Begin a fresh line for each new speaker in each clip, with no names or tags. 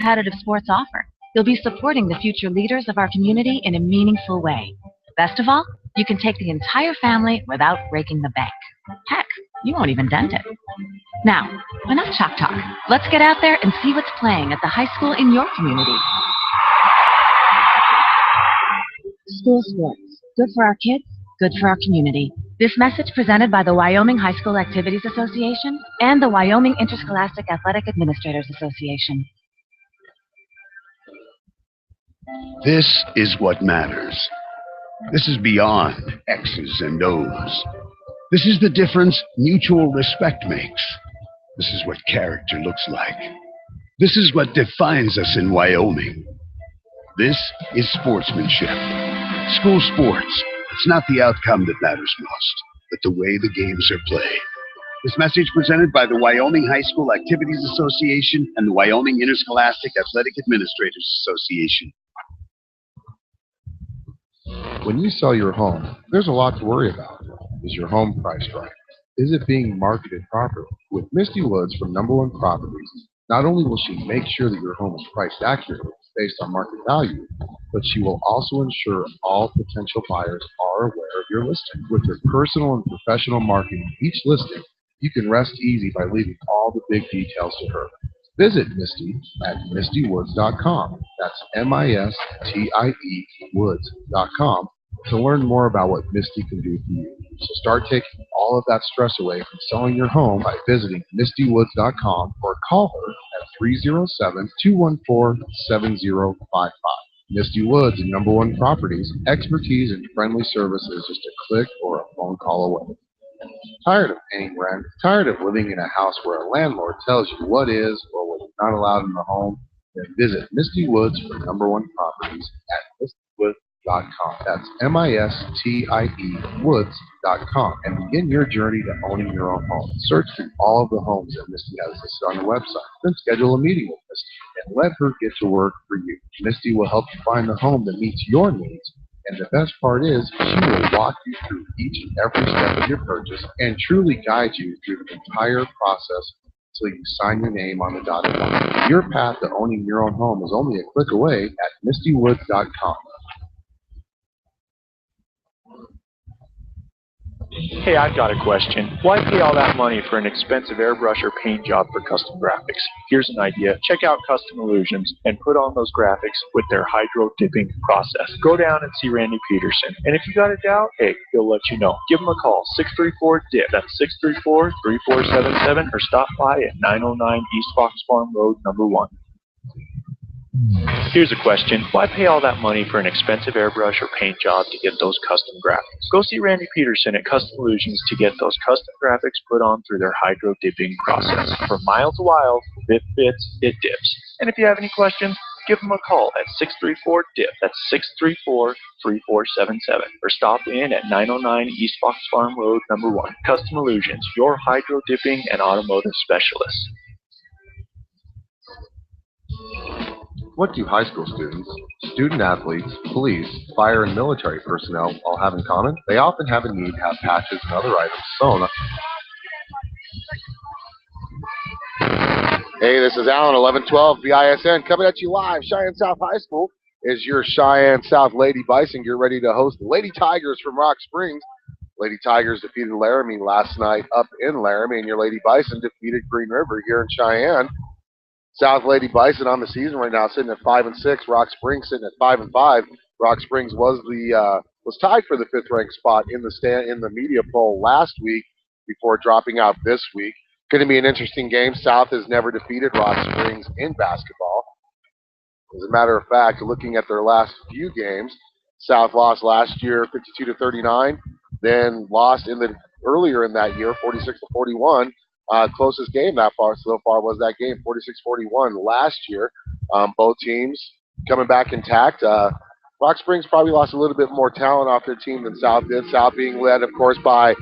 competitive sports offer. You'll be supporting the future leaders of our community in a meaningful way. Best of all, you can take the entire family without breaking the bank. Heck, you won't even dent it. Now, enough chalk talk. Let's get out there and see what's playing at the high school in your community. School sports. Good for our kids, good for our community. This message presented by the Wyoming High School Activities Association and the Wyoming Interscholastic Athletic Administrators Association.
This is what matters. This is beyond X's and O's. This is the difference mutual respect makes. This is what character looks like. This is what defines us in Wyoming. This is sportsmanship. School sports. It's not the outcome that matters most, but the way the games are played. This message presented by the Wyoming High School Activities Association and the Wyoming Interscholastic Athletic Administrators Association.
When you sell your home, there's a lot to worry about. Is your home priced right? Is it being marketed properly? With Misty Woods from Number One Properties, not only will she make sure that your home is priced accurately based on market value, but she will also ensure all potential buyers are aware of your listing. With her personal and professional marketing each listing, you can rest easy by leaving all the big details to her. Visit Misty at mistywoods.com. That's MISTIE woods.com to learn more about what Misty can do for you. So start taking all of that stress away from selling your home by visiting mistywoods.com or call her at 307-214-7055. Misty Woods and Number One Properties, expertise and friendly services just a click or a phone call away. Tired of paying rent? Tired of living in a house where a landlord tells you what is or what is not allowed in the home? Then visit Misty Woods for Number One Properties at mistywoods.com. That's MISTIE woods.com and begin your journey to owning your own home. Search through all of the homes that Misty has listed on the website. Then schedule a meeting with Misty and let her get to work for you. Misty will help you find the home that meets your needs. And the best part is, she will walk you through each and every step of your purchase and truly guide you through the entire process until you sign your name on the dotted line. Your path to owning your own home is only a click away at mistywoods.com.
Hey, I've got a question. Why pay all that money for an expensive airbrush or paint job for custom graphics? Here's an idea. Check out Custom Illusions and put on those graphics with their hydro dipping process. Go down and see Randy Peterson. And if you got a doubt, hey, he'll let you know. Give him a call, 634-DIP. That's 634-3477, or stop by at 909 East Fox Farm Road, number 1. Here's a question. Why pay all that money for an expensive airbrush or paint job to get those custom graphics? Go see Randy Peterson at Custom Illusions to get those custom graphics put on through their hydro dipping process. From miles to wild, if it fits, it dips. And if you have any questions, give them a call at 634-DIP. That's 634-3477. Or stop in at 909 East Fox Farm Road, number 1. Custom Illusions, your hydro dipping and automotive specialist.
What do high school students, student athletes, police, fire, and military personnel all have in common? They often have a need to have patches and other items sewn. Hey, this is Alan, 1112 BISN, coming at you live. Cheyenne South High School is your Cheyenne South Lady Bison. Get ready to host the Lady Tigers from Rock Springs. Lady Tigers defeated Laramie last night up in Laramie, and your Lady Bison defeated Green River here in Cheyenne. South Lady Bison on the season right now, sitting at 5-6. Rock Springs sitting at 5-5. Rock Springs was tied for the 5th-ranked spot in the media poll last week before dropping out this week. Going to be an interesting game. South has never defeated Rock Springs in basketball. As a matter of fact, looking at their last few games, South lost last year 52-39, then lost earlier in that year 46-41. Closest game so far was that game, 46-41 last year. Both teams coming back intact. Rock Springs probably lost a little bit more talent off their team than South did. South being led, of course, by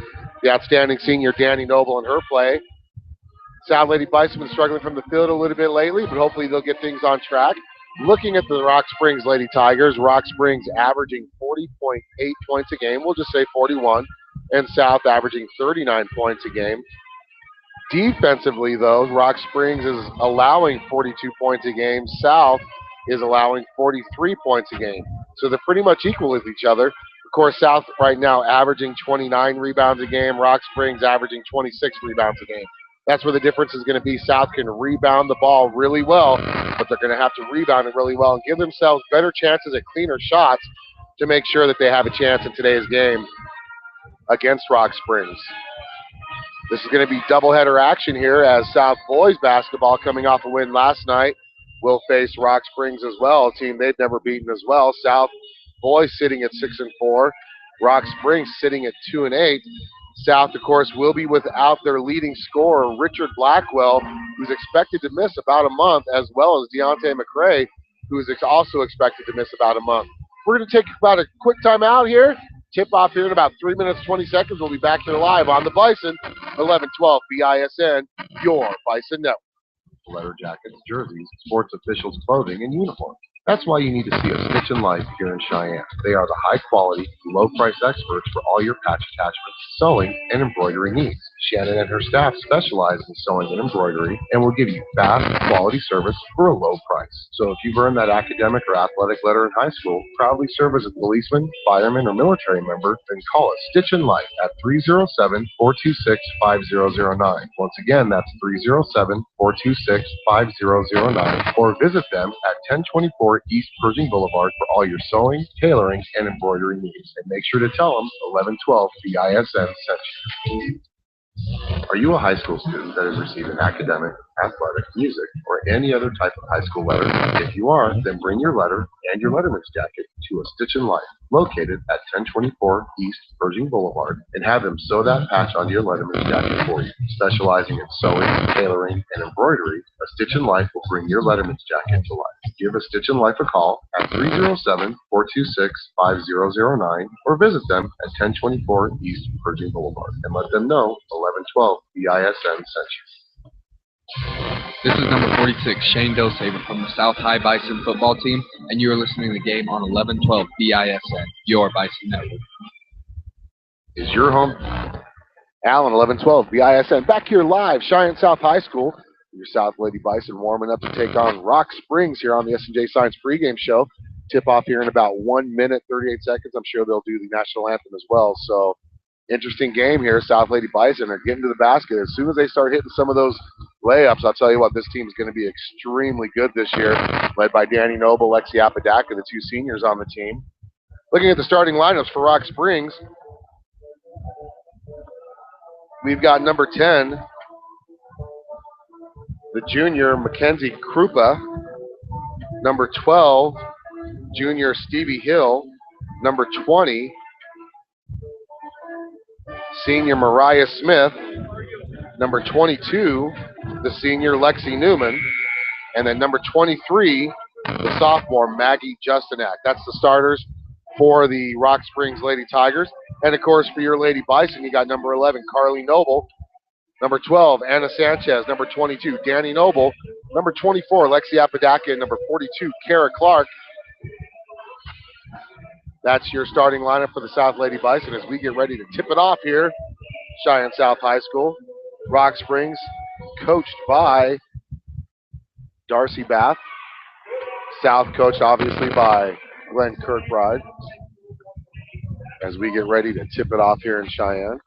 the outstanding senior Danny Noble and her play. South Lady Bison been struggling from the field a little bit lately, but hopefully they'll get things on track. Looking at the Rock Springs Lady Tigers, Rock Springs averaging 40.8 points a game. We'll just say 41. And South averaging 39 points a game. Defensively, though, Rock Springs is allowing 42 points a game. South is allowing 43 points a game. So they're pretty much equal with each other. Of course, South right now averaging 29 rebounds a game. Rock Springs averaging 26 rebounds a game. That's where the difference is going to be. South can rebound the ball really well, but they're going to have to rebound it really well and give themselves better chances at cleaner shots to make sure that they have a chance in today's game against Rock Springs. This is going to be doubleheader action here as South boys basketball, coming off a win last night, will face Rock Springs as well, a team they've never beaten as well. South boys sitting at 6-4, Rock Springs sitting at 2-8. South, of course, will be without their leading scorer, Richard Blackwell, who's expected to miss about a month, as well as Deontay McRae, who is also expected to miss about a month. We're going to take about a quick timeout here. Tip off here in about 3 minutes, 20 seconds. We'll be back here live on the Bison, 1112 BISN, your Bison Network.
Letter jackets, jerseys, sports officials, clothing, and uniforms. That's why you need to see a Stitch & Life here in Cheyenne. They are the high-quality, low-price experts for all your patch attachments, sewing, and embroidery needs. Shannon and her staff specialize in sewing and embroidery and will give you fast, quality service for a low price. So if you've earned that academic or athletic letter in high school, proudly serve as a policeman, fireman, or military member, then call us Stitch & Life at 307-426-5009. Once again, that's 307-426-5009, or visit them at 1024 East Pershing Boulevard for all your sewing, tailoring, and embroidery needs. And make sure to tell them 1112 BISN sent you. Are you a high school student that has received an academic, athletic, music, or any other type of high school letter? If you are, then bring your letter and your letterman's jacket to a Stitch & Life, located at 1024 East Pershing Boulevard, and have them sew that patch onto your letterman's jacket for you. Specializing in sewing, tailoring, and embroidery, a Stitch & Life will bring your letterman's jacket to life. Give a Stitch & Life a call at 307-426-5009, or visit them at 1024 East Pershing Boulevard, and let them know 1112 BISN sent you.
This is number 46, Shane Dosaver from the South High Bison football team, and you are listening to the game on 1112 BISN, your Bison Network.
Is your home?
Allen, 1112 BISN, back here live, Cheyenne South High School. Your South Lady Bison warming up to take on Rock Springs here on the S&J Signs Pregame Show. Tip off here in about 1 minute, 38 seconds. I'm sure they'll do the national anthem as well. So, interesting game here. South Lady Bison are getting to the basket. As soon as they start hitting some of those layups, I'll tell you what, this team is going to be extremely good this year, led by Danny Noble, Lexi Apodaca, the two seniors on the team. Looking at the starting lineups for Rock Springs, we've got number 10, the junior Mackenzie Krupa, number 12, junior Stevie Hill, number 20, senior Mariah Smith, number 22, the senior Lexi Newman, and then number 23, the sophomore Maggie Justinak. That's the starters for the Rock Springs Lady Tigers. And of course, for your Lady Bison, you got number 11, Carly Noble, number 12, Anna Sanchez, number 22, Danny Noble, number 24, Lexi Apodaca, and number 42, Kara Clark. That's your starting lineup for the South Lady Bison as we get ready to tip it off here. Cheyenne South High School. Rock Springs, coached by Darcy Bath. South coached, obviously, by Glenn Kirkbride. As we get ready to tip it off here in Cheyenne.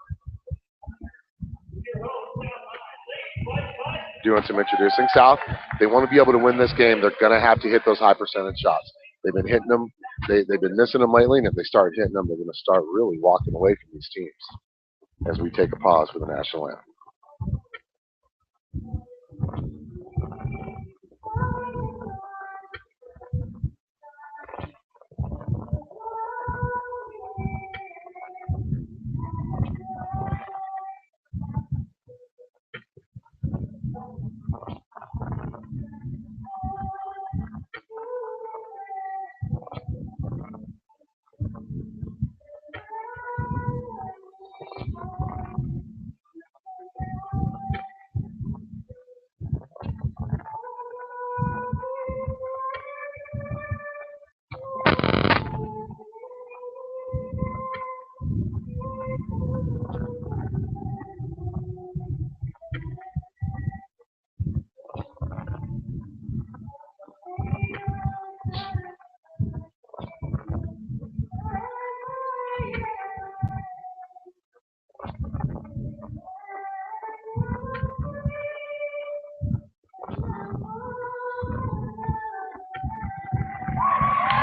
Doing some introducing. South, they want to be able to win this game. They're going to have to hit those high percentage shots. They've been hitting them. They've been missing them lately, and if they start hitting them, they're going to start really walking away from these teams as we take a pause for the national anthem.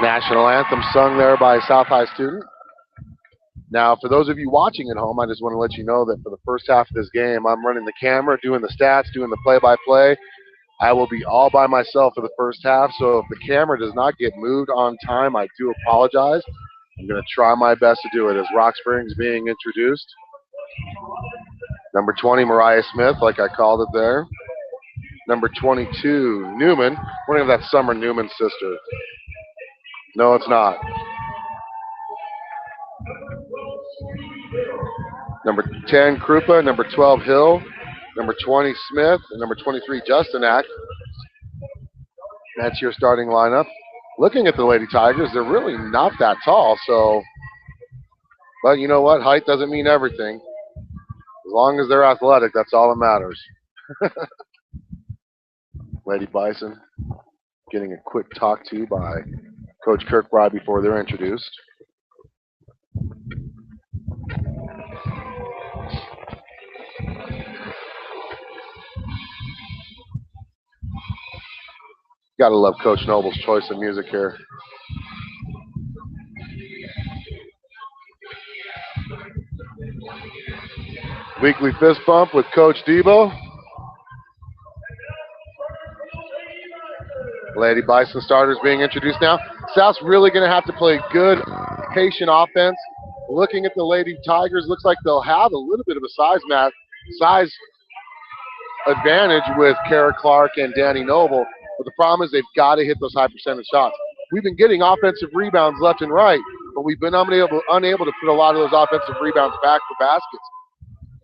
National anthem sung there by a South High student. Now, for those of you watching at home, I just want to let you know that for the first half of this game, I'm running the camera, doing the stats, doing the play-by-play. I will be all by myself for the first half, so if the camera does not get moved on time, I do apologize. I'm going to try my best to do it as Rock Springs being introduced. Number 20, Mariah Smith, like I called it there. Number 22, Newman. I wonder if that's Summer Newman's sister. No, it's not. Number 10, Krupa. Number 12, Hill. Number 20, Smith. And number 23, Justinak. That's your starting lineup. Looking at the Lady Tigers, they're really not that tall. So, but you know what? Height doesn't mean everything. As long as they're athletic, that's all that matters. Lady Bison getting a quick talk to by Coach Kirkbride before they're introduced. Gotta love Coach Noble's choice of music here. Weekly fist bump with Coach Debo. Lady Bison starters being introduced now. South's really going to have to play good, patient offense. Looking at the Lady Tigers, looks like they'll have a little bit of a size advantage with Kara Clark and Danny Noble. But the problem is they've got to hit those high percentage shots. We've been getting offensive rebounds left and right, but we've been unable to put a lot of those offensive rebounds back for baskets.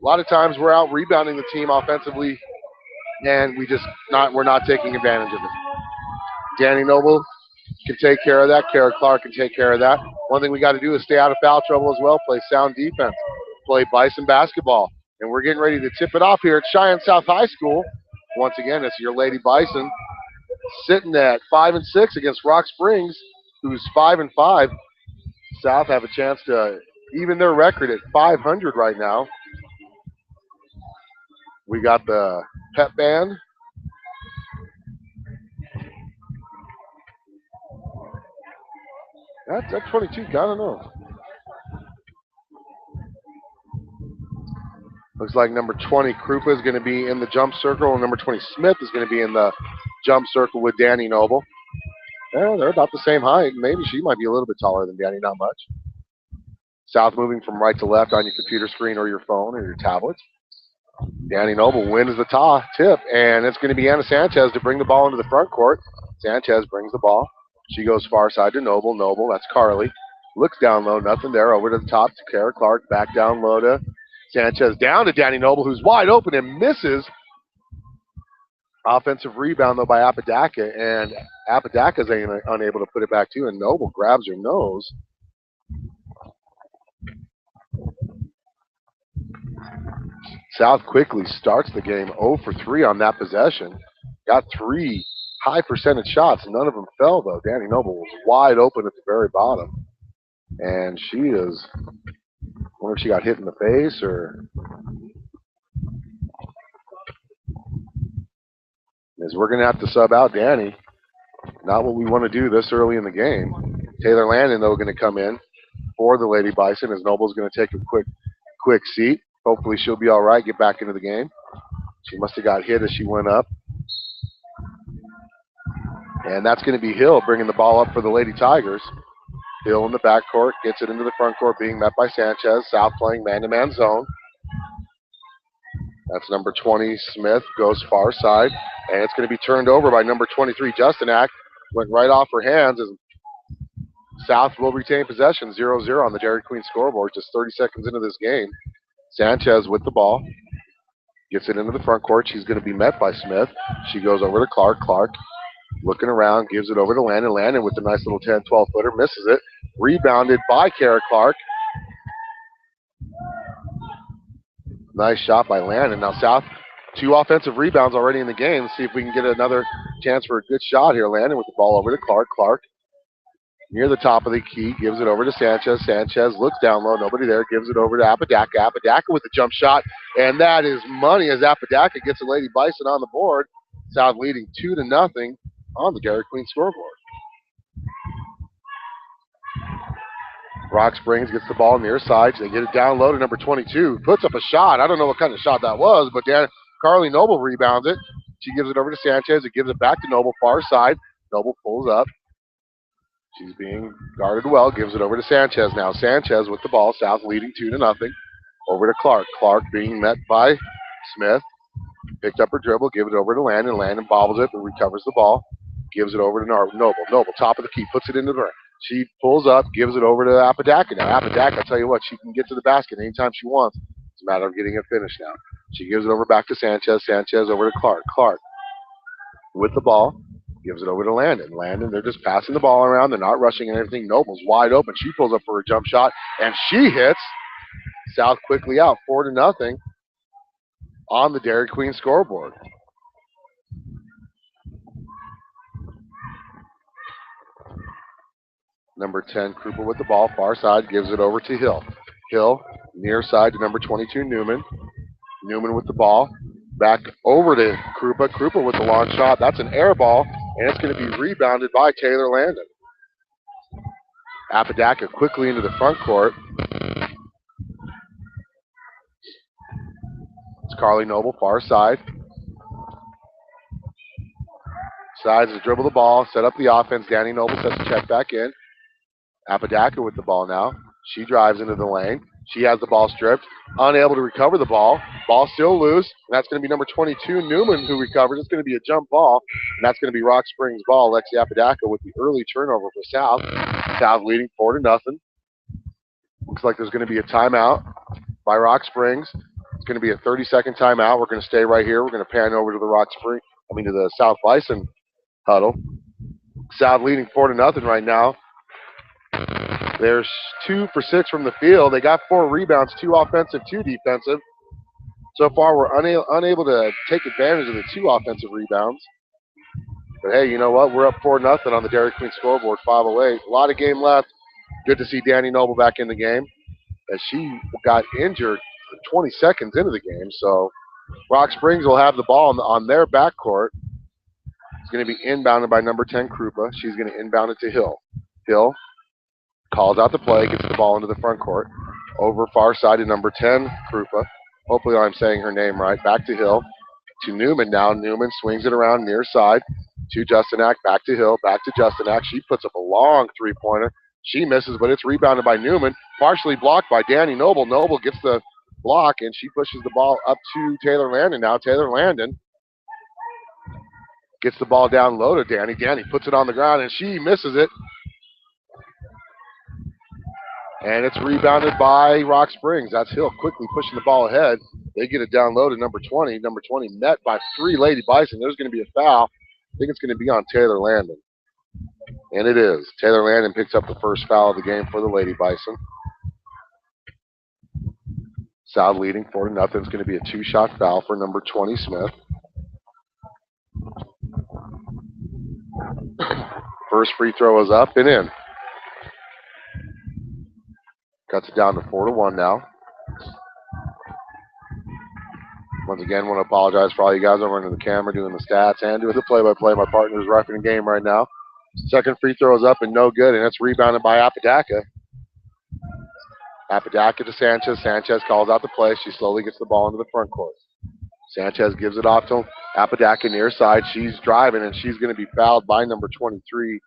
A lot of times we're out rebounding the team offensively, and we're not taking advantage of it. Danny Noble can take care of that. Kara Clark can take care of that. One thing we got to do is stay out of foul trouble as well, play sound defense, play Bison basketball. And we're getting ready to tip it off here at Cheyenne South High School. Once again, it's your Lady Bison sitting at 5-6 against Rock Springs, who's 5-5. South have a chance to even their record at 500 right now. We got the pep band. That's at 22. I don't know. Looks like number 20, Krupa, is going to be in the jump circle, and number 20, Smith, is going to be in the jump circle with Danny Noble. Yeah, they're about the same height. Maybe she might be a little bit taller than Danny, not much. South moving from right to left on your computer screen or your phone or your tablet. Danny Noble wins the tip, and it's going to be Anna Sanchez to bring the ball into the front court. Sanchez brings the ball. She goes far side to Noble. Noble, that's Carly. Looks down low, nothing there. Over to the top to Kara Clark. Back down low to Sanchez. Down to Danny Noble, who's wide open and misses. Offensive rebound, though, by Apodaca. And Apodaca's unable to put it back, too. And Noble grabs her nose. South quickly starts the game 0 for 3 on that possession. Got 3 high percentage shots. None of them fell, though. Danny Noble was wide open at the very bottom. And she is, I wonder if she got hit in the face or. As we're going to have to sub out Danny. Not what we want to do this early in the game. Taylor Landon, though, going to come in for the Lady Bison as Noble's going to take a quick seat. Hopefully she'll be all right, get back into the game. She must have got hit as she went up. And that's going to be Hill bringing the ball up for the Lady Tigers. Hill in the backcourt, gets it into the front court, being met by Sanchez. South playing man-to-man zone. That's number 20, Smith, goes far side. And it's going to be turned over by number 23, Justinak. Went right off her hands as South will retain possession, 0-0 on the Dairy Queen scoreboard, just 30 seconds into this game. Sanchez with the ball. Gets it into the front court. She's going to be met by Smith. She goes over to Clark. Clark looking around, gives it over to Landon. Landon with a nice little 10, 12-footer, misses it. Rebounded by Kara Clark. Nice shot by Landon. Now South, 2 offensive rebounds already in the game. Let's see if we can get another chance for a good shot here. Landon with the ball over to Clark. Clark near the top of the key, gives it over to Sanchez. Sanchez looks down low, nobody there, gives it over to Apodaca. Apodaca with the jump shot, and that is money as Apodaca gets a Lady Bison on the board. South leading 2-0 on the Dairy Queen scoreboard. Rock Springs gets the ball near side. They get it down low to number 22. Puts up a shot. I don't know what kind of shot that was, but Carly Noble rebounds it. She gives it over to Sanchez. It gives it back to Noble, far side. Noble pulls up. She's being guarded well. Gives it over to Sanchez now. Sanchez with the ball. South leading 2-0. Over to Clark. Clark being met by Smith. Picked up her dribble. Give it over to Landon. Landon bobbles it and recovers the ball. Gives it over to Noble. Noble, top of the key. Puts it into the ring. She pulls up. Gives it over to Apodaca. Now, Apodaca, I'll tell you what, she can get to the basket anytime she wants. It's a matter of getting it finished now. She gives it over back to Sanchez. Sanchez over to Clark. Clark with the ball. Gives it over to Landon. Landon, they're just passing the ball around. They're not rushing anything. Noble's wide open. She pulls up for a jump shot, and she hits. South quickly out, 4-0 on the Dairy Queen scoreboard. Number 10, Krupa with the ball, far side, gives it over to Hill. Hill, near side to number 22, Newman. Newman with the ball, back over to Krupa. Krupa with the long shot. That's an air ball, and it's going to be rebounded by Taylor Landon. Apodaca quickly into the front court. It's Carly Noble, far side. Decides to dribble the ball, set up the offense. Danny Noble sets the check back in. Apodaca with the ball now. She drives into the lane. She has the ball stripped. Unable to recover the ball. Ball still loose. And that's going to be number 22, Newman, who recovers. It's going to be a jump ball. And that's going to be Rock Springs' ball. Lexi Apodaca with the early turnover for South. South leading 4-0. Looks like there's going to be a timeout by Rock Springs. It's going to be a 30-second timeout. We're going to stay right here. We're going to pan over to the South Bison huddle. South leading 4-0 right now. There's 2 for 6 from the field. They got 4 rebounds, 2 offensive, 2 defensive. So far, we're unable to take advantage of the 2 offensive rebounds. But hey, you know what? We're up 4-0 on the Dairy Queen scoreboard, 5:08. A lot of game left. Good to see Danny Noble back in the game, as she got injured 20 seconds into the game. So Rock Springs will have the ball on their backcourt. It's going to be inbounded by number 10, Krupa. She's going to inbound it to Hill. Hill calls out the play, gets the ball into the front court. Over far side to number 10, Krupa. Hopefully I'm saying her name right. Back to Hill. To Newman now. Newman swings it around near side to Justinak. Back to Hill. Back to Justinak. She puts up a long three-pointer. She misses, but it's rebounded by Newman. Partially blocked by Danny Noble. Noble gets the block, and she pushes the ball up to Taylor Landon now. Taylor Landon gets the ball down low to Danny. Danny puts it on the ground, and she misses it. And it's rebounded by Rock Springs. That's Hill quickly pushing the ball ahead. They get it down low to number 20. Number 20 met by 3 Lady Bison. There's going to be a foul. I think it's going to be on Taylor Landon. And it is. Taylor Landon picks up the first foul of the game for the Lady Bison. South leading 4-0. It's going to be a 2-shot foul for number 20, Smith. First free throw is up and in. Cuts it down to 4-1 now. Once again, want to apologize for all you guys over into the camera doing the stats and doing the play-by-play. My partner's refereeing the game right now. Second free throw is up and no good, and it's rebounded by Apodaca. Apodaca to Sanchez. Sanchez calls out the play. She slowly gets the ball into the front court. Sanchez gives it off to Apodaca near side. She's driving, and she's going to be fouled by number 23,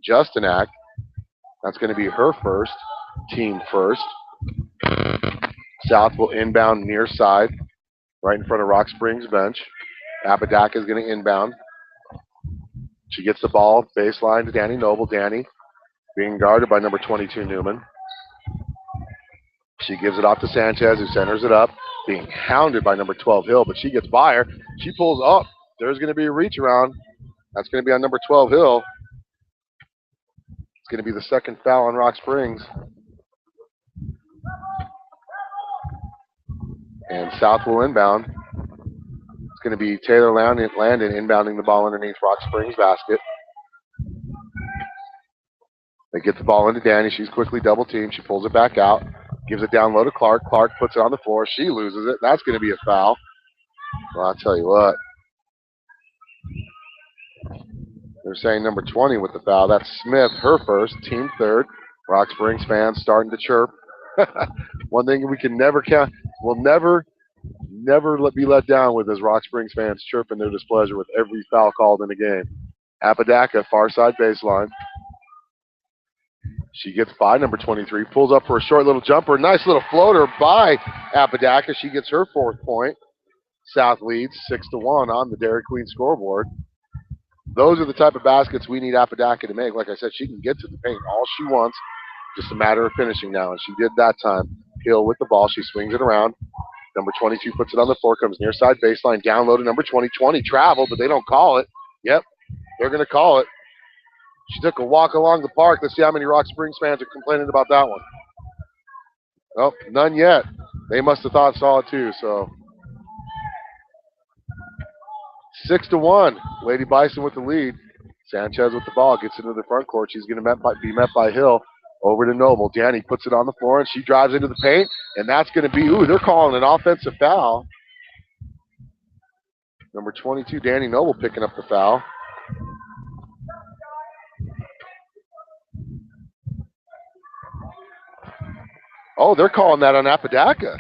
Justinak. That's going to be her first, team first. South will inbound near side, right in front of Rock Springs bench. Apodaca is going to inbound. She gets the ball baseline to Danny Noble. Danny being guarded by number 22, Newman. She gives it off to Sanchez, who centers it up, being hounded by number 12, Hill, but she gets by her. She pulls up. There's going to be a reach around. That's going to be on number 12, Hill. It's going to be the second foul on Rock Springs. And South will inbound. It's going to be Taylor Landon inbounding the ball underneath Rock Springs' basket. They get the ball into Danny. She's quickly double-teamed. She pulls it back out. Gives it down low to Clark. Clark puts it on the floor. She loses it. That's going to be a foul. Well, I'll tell you what. They're saying number 20 with the foul. That's Smith, her first, team third. Rock Springs fans starting to chirp. One thing we can never count, we'll never be let down with is Rock Springs fans chirping their displeasure with every foul called in a game. Apodaca, far side baseline. She gets by number 23, pulls up for a short little jumper. Nice little floater by Apodaca. She gets her 4th point. South leads 6-1 on the Dairy Queen scoreboard. Those are the type of baskets we need Apodaca to make. Like I said, she can get to the paint all she wants. Just a matter of finishing now, and she did that time. Hill with the ball. She swings it around. Number 22 puts it on the floor, comes near side baseline, down low to number 20. 20 travel, but they don't call it. Yep, they're going to call it. She took a walk along the park. Let's see how many Rock Springs fans are complaining about that one. Oh, none yet. They must have saw it too, so 6-1. Lady Bison with the lead. Sanchez with the ball, gets into the front court. She's going to be met by Hill. Over to Noble. Danny puts it on the floor, and she drives into the paint, and that's going to be, they're calling an offensive foul. Number 22, Danny Noble, picking up the foul. Oh, they're calling that on Apodaca.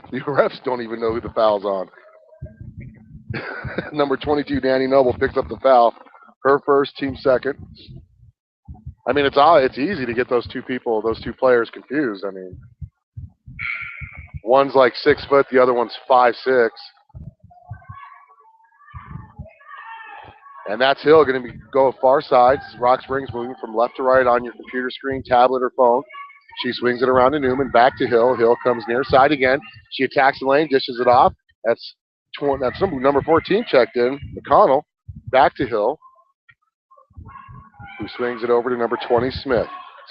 The refs don't even know who the foul's on. Number 22, Danny Noble, picks up the foul. Her first, team second. I mean, it's easy to get those two players confused. I mean, one's like 6 foot, the other one's 5'6". And that's Hill going to go far side. Rock Springs moving from left to right on your computer screen, tablet, or phone. She swings it around to Newman, back to Hill. Hill comes near side again. She attacks the lane, dishes it off. That's number 14 checked in, McConnell. Back to Hill, who swings it over to number 20, Smith.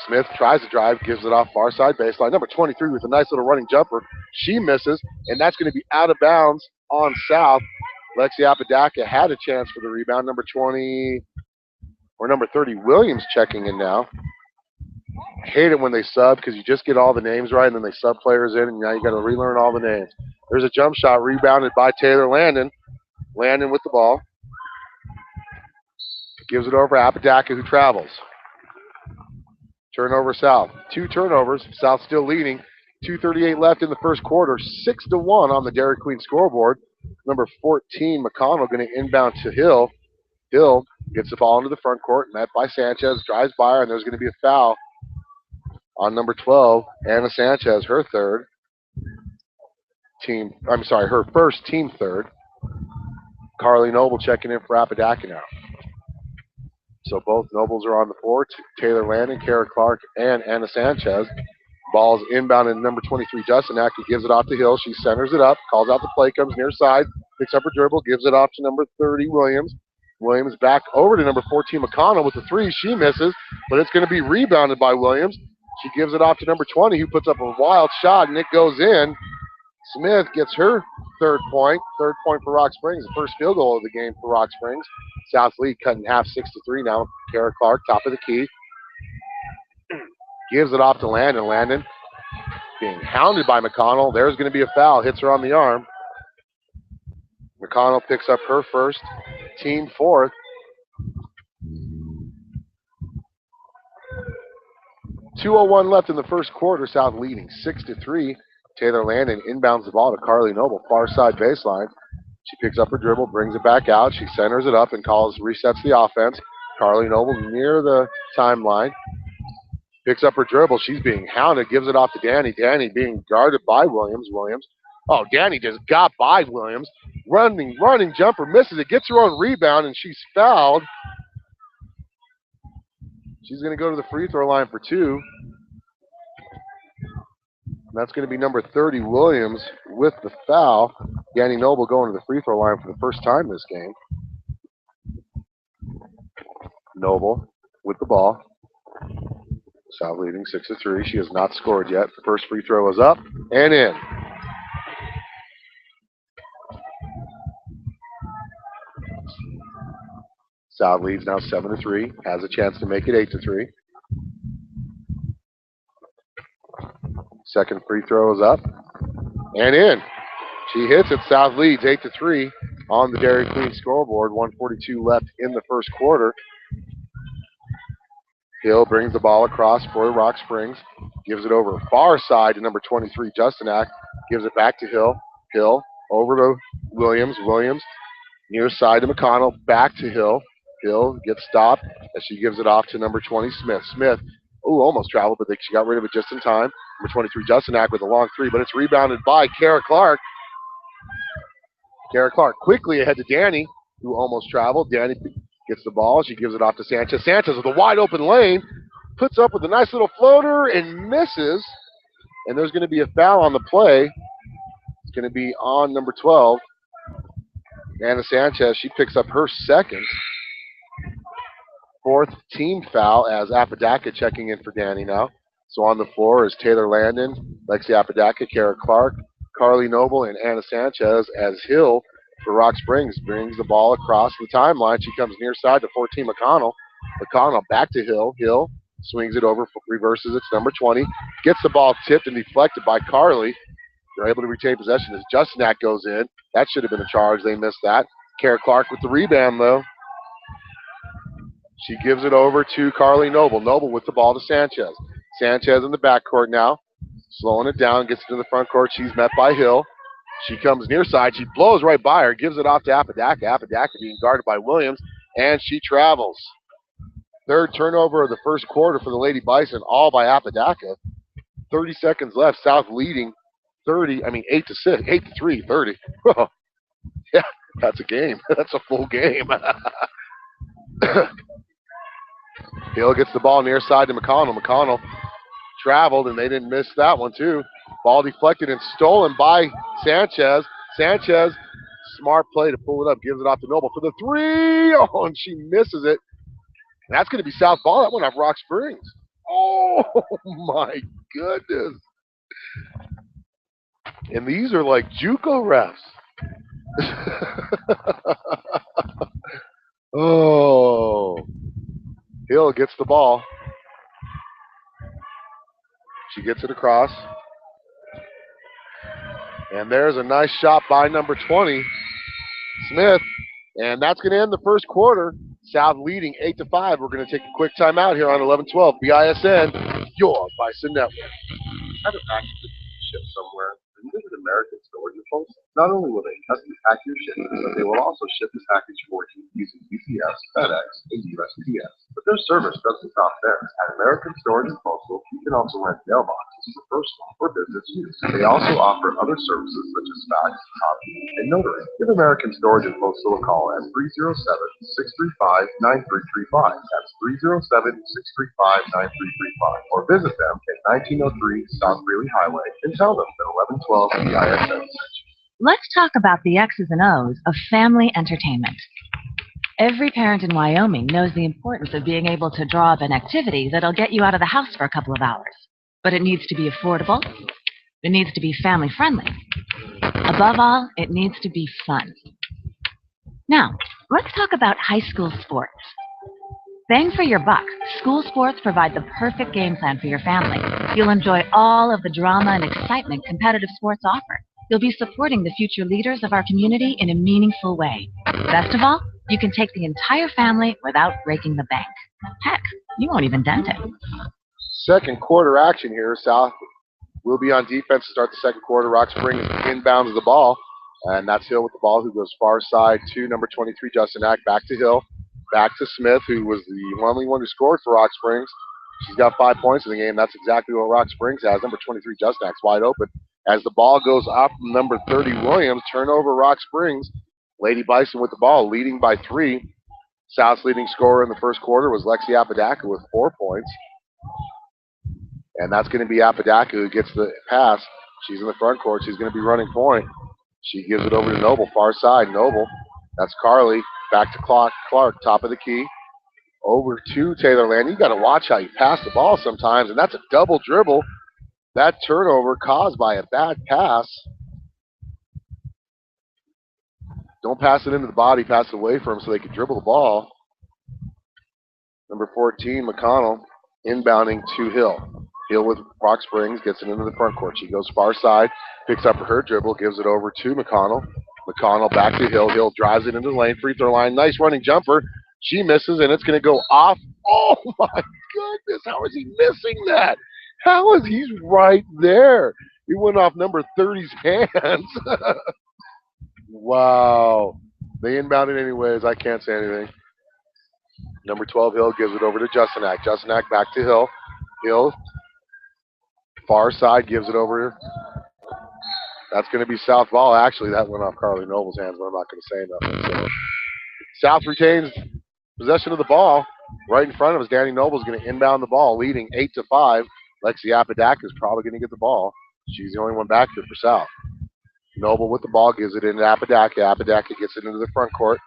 Smith tries to drive, gives it off far side baseline. Number 23 with a nice little running jumper. She misses, and that's going to be out of bounds on South. Lexi Apodaca had a chance for the rebound. Number 20 or number 30, Williams, checking in now. I hate it when they sub because you just get all the names right and then they sub players in and now you got to relearn all the names. There's a jump shot rebounded by Taylor Landon. Landon with the ball. Gives it over to Apodaca, who travels. Turnover South. 2 turnovers. South still leading. 2:38 left in the first quarter. 6-1 on the Dairy Queen scoreboard. Number 14, McConnell, going to inbound to Hill. Hill gets the ball into the front court, met by Sanchez, drives by her, and there's going to be a foul on number 12, Anna Sanchez, her first team third. Carly Noble checking in for Apodaca now. So both Nobles are on the floor. Taylor Landon, Kara Clark, and Anna Sanchez. Ball's inbound in number 23, Justin Acker, gives it off to Hill. She centers it up, calls out the play, comes near side, picks up her dribble, gives it off to number 30, Williams. Williams back over to number 14, McConnell with the 3. She misses, but it's going to be rebounded by Williams. She gives it off to number 20, who puts up a wild shot, and it goes in. Smith gets her third point for Rock Springs, the first field goal of the game for Rock Springs. South lead cut in half, 6-3 now. Kara Clark, top of the key. Gives it off to Landon. Landon being hounded by McConnell. There's going to be a foul. Hits her on the arm. McConnell picks up her first, team fourth. .201 left in the first quarter. South leading 6-3. Taylor Landon inbounds the ball to Carly Noble, far side baseline. She picks up her dribble, brings it back out. She centers it up and resets the offense. Carly Noble near the timeline. Picks up her dribble. She's being hounded. Gives it off to Danny. Danny being guarded by Williams. Oh, Danny just got by Williams. Running jumper. Misses it. Gets her own rebound, and she's fouled. She's going to go to the free throw line for 2. And that's going to be number 30, Williams, with the foul. Danny Noble going to the free throw line for the first time this game. Noble with the ball. South leading 6-3. She has not scored yet. The first free throw is up and in. South leads now 7-3. Has a chance to make it 8-3. Second free throw is up and in. She hits it. South leads 8-3 on the Dairy Queen scoreboard. 1:42 left in the first quarter. Hill brings the ball across for Rock Springs. Gives it over far side to number 23, Justinak. Gives it back to Hill. Hill over to Williams. Williams near side to McConnell. Back to Hill. Hill gets stopped as she gives it off to number 20, Smith. Smith, almost traveled, but she got rid of it just in time. Number 23, Justinak with a long three, but it's rebounded by Kara Clark. Kara Clark quickly ahead to Danny, who almost traveled. Danny gets the ball. She gives it off to Sanchez. Sanchez with a wide open lane. Puts up with a nice little floater and misses. And there's going to be a foul on the play. It's going to be on number 12, Anna Sanchez. She picks up her second. Fourth team foul as Apodaca checking in for Danny now. So on the floor is Taylor Landon, Lexi Apodaca, Kara Clark, Carly Noble, and Anna Sanchez as Hill for Rock Springs brings the ball across the timeline. She comes near side to 14, McConnell. McConnell back to Hill. Hill swings it over, reverses it's number 20. Gets the ball tipped and deflected by Carly. They're able to retain possession as Justinak goes in. That should have been a charge. They missed that. Kara Clark with the rebound, though. She gives it over to Carly Noble. Noble with the ball to Sanchez. Sanchez in the backcourt now. Slowing it down, gets into the front court. She's met by Hill. She comes near side. She blows right by her, gives it off to Apodaca. Apodaca being guarded by Williams, and she travels. Third turnover of the first quarter for the Lady Bison, all by Apodaca. 30 seconds left. South leading 8-6, 8-3, 30. Yeah, that's a game. That's a full game. Hill gets the ball near side to McConnell. McConnell traveled, and they didn't miss that one, too. Ball deflected and stolen by Sanchez. Sanchez, smart play to pull it up, gives it off to Noble for the three. Oh, and she misses it. And that's going to be South ball. That went off Rock Springs. Oh, my goodness. And these are like JUCO refs. Oh. Hill gets the ball. She gets it across. And there's a nice shot by number 20, Smith. And that's going to end the first quarter. South leading 8-5. We're going to take a quick timeout here on 1112 BISN, your Bison Network.
Have a package shipped somewhere, and visit American Storage and Postal. Not only will they custom pack your shipment, but they will also ship the package for you using UPS, FedEx, and USPS. But their service doesn't stop there. At American Storage and Postal, you can also rent mailboxes for personal or business use. They also offer other services such as fax, copy, and notary. Give American Storage and Postal a call at 307-635-9335. That's 307-635-9335. Or visit them at 1903 South Greeley Highway and tell them that 1112 BISN.
Let's talk about the X's and O's of family entertainment. Every parent in Wyoming knows the importance of being able to draw up an activity that'll get you out of the house for a couple of hours. But it needs to be affordable. It needs to be family-friendly. Above all, it needs to be fun. Now, let's talk about high school sports. Bang for your buck, school sports provide the perfect game plan for your family. You'll enjoy all of the drama and excitement competitive sports offer. You'll be supporting the future leaders of our community in a meaningful way. Best of all, you can take the entire family without breaking the bank. Heck, you won't even dent it.
Second quarter action here. South will be on defense to start the second quarter. Rock Springs inbounds the ball, and that's Hill with the ball, who goes far side to number 23, Justinak. Back to Hill. Back to Smith, who was the only one who scored for Rock Springs. She's got 5 points in the game. That's exactly what Rock Springs has. Number 23, Justinak's wide open. As the ball goes off from number 30, Williams, turnover Rock Springs. Lady Bison with the ball, leading by 3. South's leading scorer in the first quarter was Lexi Apodaca with 4 points. And that's going to be Apodaca who gets the pass. She's in the front court. She's going to be running point. She gives it over to Noble, far side. Noble, that's Carly. Back to Clark, top of the key. Over to Taylor Land. You got to watch how you pass the ball sometimes, and that's a double dribble. That turnover caused by a bad pass. Don't pass it into the body, pass it away from them so they can dribble the ball. Number 14, McConnell, inbounding to Hill. Hill with Rock Springs gets it into the front court. She goes far side, picks up her dribble, gives it over to McConnell. McConnell back to Hill. Hill drives it into the lane, free throw line. Nice running jumper. She misses, and it's going to go off. Oh, my goodness. How is he missing that? How is he right there? He went off number 30's hands. Wow. They inbounded anyways. I can't say anything. Number 12, Hill, gives it over to Justinak. Justinak back to Hill. Hill, far side, gives it over. That's going to be South ball. Actually, that went off Carly Noble's hands, but I'm not going to say nothing. So South retains possession of the ball. Right in front of us, Danny Noble's going to inbound the ball, leading 8-5. Lexi Apodaca is probably going to get the ball. She's the only one back here for South. Noble with the ball, gives it into Apodaca. Apodaca gets it into the front court,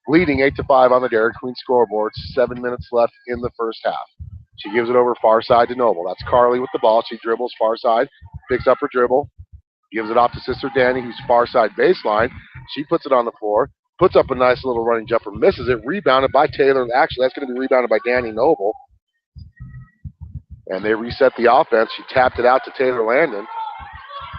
leading 8-5 on the Dairy Queen scoreboard. 7 minutes left in the first half. She gives it over far side to Noble. That's Carly with the ball. She dribbles far side, picks up her dribble, gives it off to sister Danny, who's far side baseline. She puts it on the floor, puts up a nice little running jumper, misses it, rebounded by Taylor. Actually, that's going to be rebounded by Danny Noble. And they reset the offense. She tapped it out to Taylor Landon.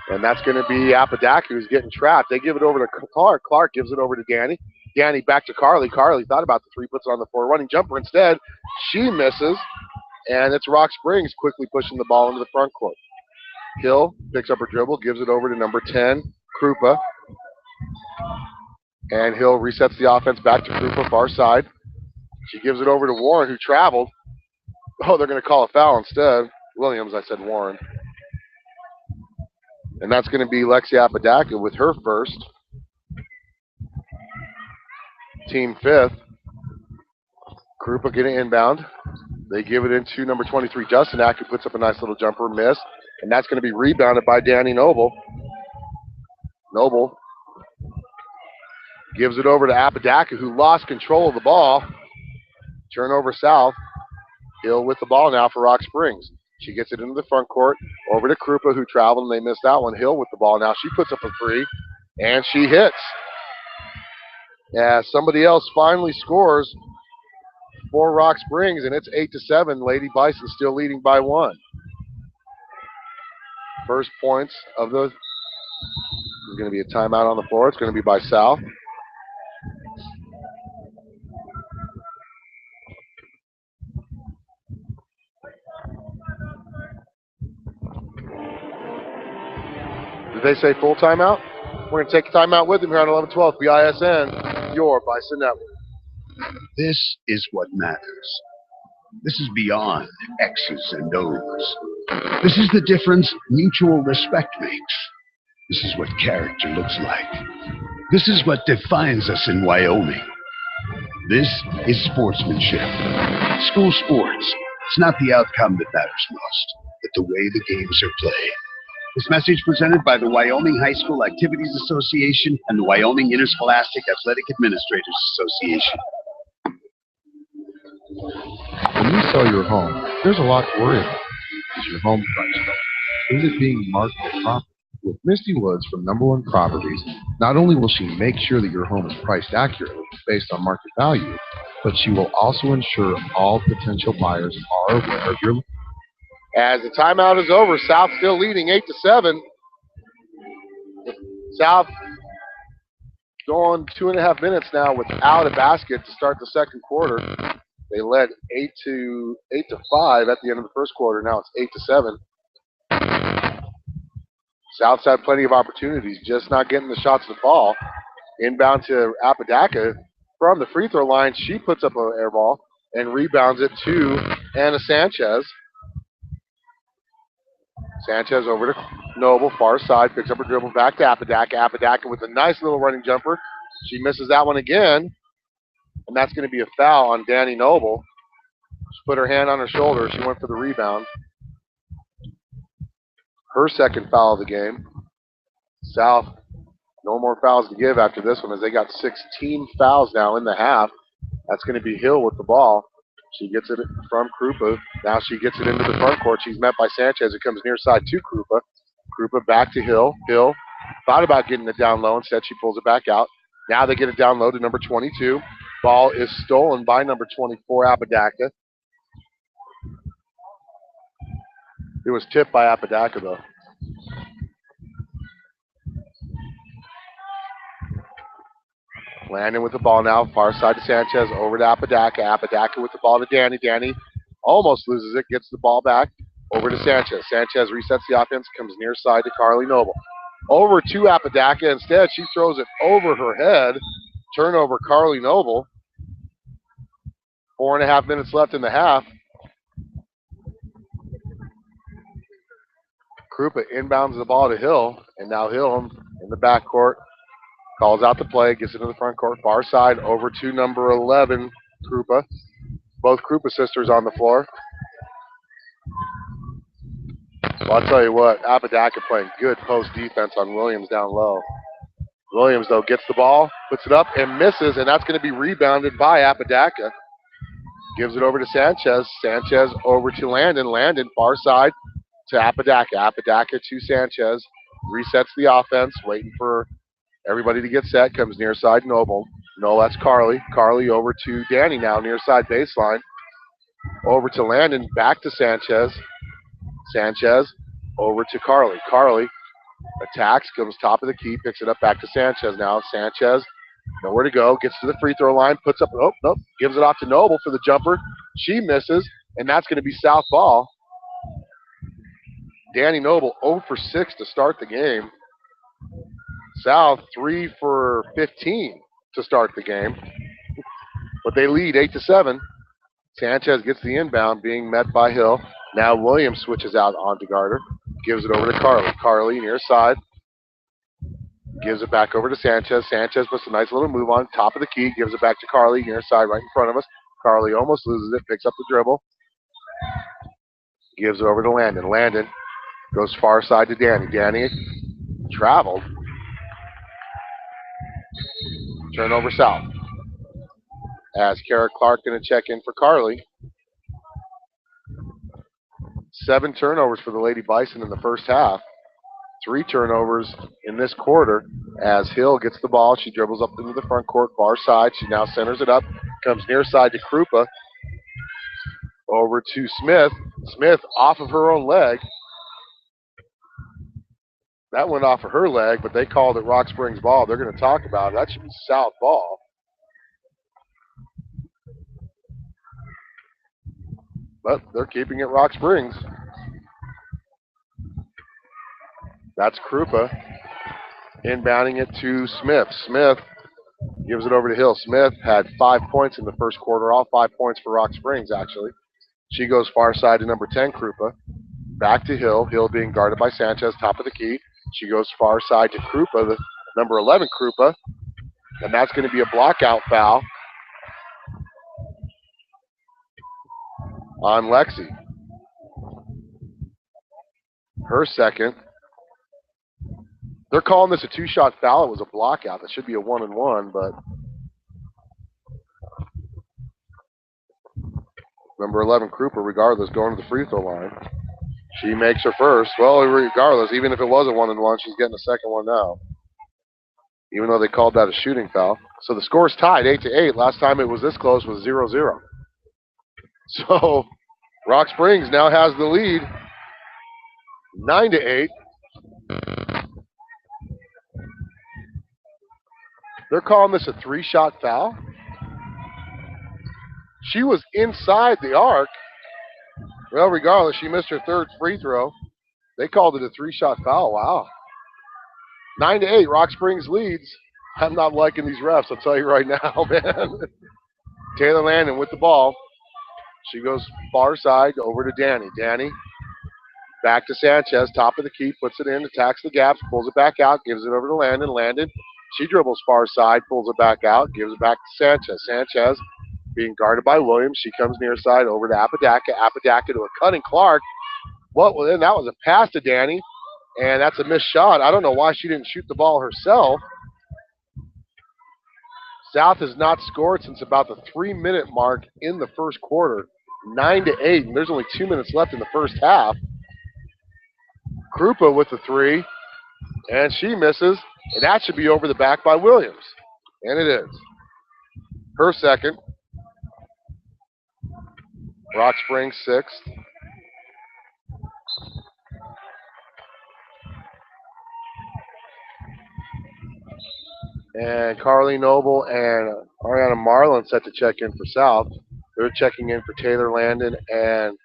And that's going to be Apodaca, who's getting trapped. They give it over to Clark. Clark gives it over to Danny. Danny back to Carly. Carly thought about the three, puts it on the floor. Running jumper instead. She misses. And it's Rock Springs quickly pushing the ball into the front court. Hill picks up her dribble, gives it over to number 10, Krupa. And Hill resets the offense back to Krupa, far side. She gives it over to Warren, who traveled. Oh, they're going to call a foul instead. Williams, I said Warren. And that's going to be Lexi Apodaca with her first. Team fifth. Krupa getting inbound. They give it into number 23, Justin Ack, who puts up a nice little jumper, miss. And that's going to be rebounded by Danny Noble. Noble gives it over to Apodaca, who lost control of the ball. Turnover South. Hill with the ball now for Rock Springs. She gets it into the front court, over to Krupa, who traveled, and they missed that one. Hill with the ball now. She puts up a three, and she hits. Yeah, somebody else finally scores for Rock Springs, and it's 8-7. Lady Bison still leading by 1. First points of the, there's going to be a timeout on the floor. It's going to be by South. Did they say full timeout? We're going to take a timeout with them here on 11-12 BISN, your Bison Network.
This is what matters. This is beyond X's and O's. This is the difference mutual respect makes. This is what character looks like. This is what defines us in Wyoming. This is sportsmanship. School sports. It's not the outcome that matters most, but the way the games are played. This message presented by the Wyoming High School Activities Association and the Wyoming Interscholastic Athletic Administrators Association.
When you sell your home, there's a lot to worry about. Is your home priced right? Is it being marketed properly? With Misty Woods from Number One Properties, not only will she make sure that your home is priced accurately based on market value, but she will also ensure all potential buyers are aware of your.
As the timeout is over, South still leading 8-7. South going 2.5 minutes now without a basket to start the second quarter. They led 8-5 at the end of the first quarter. Now it's 8-7. South's had plenty of opportunities, just not getting the shots to fall. Inbound to Apodaca from the free throw line. She puts up an air ball and rebounds it to Anna Sanchez. Sanchez over to Noble, far side, picks up her dribble back to Apodaca. Apodaca with a nice little running jumper. She misses that one again, and that's going to be a foul on Danny Noble. She put her hand on her shoulder. She went for the rebound. Her second foul of the game. South, no more fouls to give after this one as they got 16 fouls now in the half. That's going to be Hill with the ball. She gets it from Krupa. Now she gets it into the front court. She's met by Sanchez. It comes near side to Krupa. Krupa back to Hill. Hill thought about getting it down low. Instead, she pulls it back out. Now they get it down low to number 22. Ball is stolen by number 24, Apodaca. It was tipped by Apodaca, though. Landon with the ball now, far side to Sanchez, over to Apodaca. Apodaca with the ball to Danny. Danny almost loses it, gets the ball back, over to Sanchez. Sanchez resets the offense, comes near side to Carly Noble. Over to Apodaca. Instead, she throws it over her head. Turnover, Carly Noble. 4.5 minutes left in the half. Krupa inbounds the ball to Hill, and now Hill in the backcourt calls out the play, gets it to the front court, far side, over to number 11, Krupa. Both Krupa sisters on the floor. Well, I'll tell you what, Apodaca playing good post defense on Williams down low. Williams, though, gets the ball, puts it up, and misses, and that's going to be rebounded by Apodaca. Gives it over to Sanchez. Sanchez over to Landon. Landon, far side to Apodaca. Apodaca to Sanchez. Resets the offense, waiting for everybody to get set. Comes near side, Noble. No, that's Carly. Carly over to Danny now, near side baseline. Over to Landon, back to Sanchez. Sanchez over to Carly. Carly attacks, comes top of the key, picks it up back to Sanchez now. Sanchez, nowhere to go, gets to the free throw line, puts up, nope, gives it off to Noble for the jumper. She misses, and that's going to be South ball. Danny Noble 0 for 6 to start the game. South 3 for 15 to start the game. But they lead 8-7. Sanchez gets the inbound, being met by Hill. Now Williams switches out onto Garter. Gives it over to Carly. Carly near side. Gives it back over to Sanchez. Sanchez puts a nice little move on top of the key. Gives it back to Carly near side right in front of us. Carly almost loses it. Picks up the dribble. Gives it over to Landon. Landon goes far side to Danny. Danny traveled. Turnover South. As Kara Clark going to check in for Carly. 7 turnovers for the Lady Bison in the first half. 3 turnovers in this quarter as Hill gets the ball. She dribbles up into the front court, far side. She now centers it up, comes near side to Krupa. Over to Smith. Smith off of her own leg. That went off of her leg, but they called it Rock Springs ball. They're going to talk about it. That should be South ball. But they're keeping it Rock Springs. That's Krupa inbounding it to Smith. Smith gives it over to Hill. Smith had 5 points in the first quarter, all 5 points for Rock Springs, actually. She goes far side to number 10, Krupa. Back to Hill. Hill being guarded by Sanchez, top of the key. She goes far side to Krupa, the number 11 Krupa. And that's going to be a blockout foul on Lexi. Her second. They're calling this a 2-shot foul. It was a blockout. That should be a 1-and-1, but number 11 Krupa, regardless, going to the free throw line. She makes her first. Well, regardless, even if it was a 1-and-1, she's getting a second one now, even though they called that a shooting foul. So the score's tied 8-8. Last time it was this close was 0-0. So Rock Springs now has the lead 9-8. They're calling this a 3-shot foul. She was inside the arc. Well, regardless, she missed her third free throw. They called it a 3-shot foul. Wow. 9-8, Rock Springs leads. I'm not liking these refs, I'll tell you right now, man. Taylor Landon with the ball. She goes far side over to Danny. Danny back to Sanchez, top of the key, puts it in, attacks the gaps, pulls it back out, gives it over to Landon. Landon, she dribbles far side, pulls it back out, gives it back to Sanchez. Sanchez being guarded by Williams. She comes near side over to Apodaca. Apodaca to a cutting Clark. Well, then that was a pass to Danny, and that's a missed shot. I don't know why she didn't shoot the ball herself. South has not scored since about the 3-minute mark in the first quarter. 9-8, and there's only 2 minutes left in the first half. Krupa with the 3, and she misses, and that should be over the back by Williams. And it is. Her second. Rock Springs 6th. And Carly Noble and Ariana Marlin set to check in for South. They're checking in for Taylor Landon and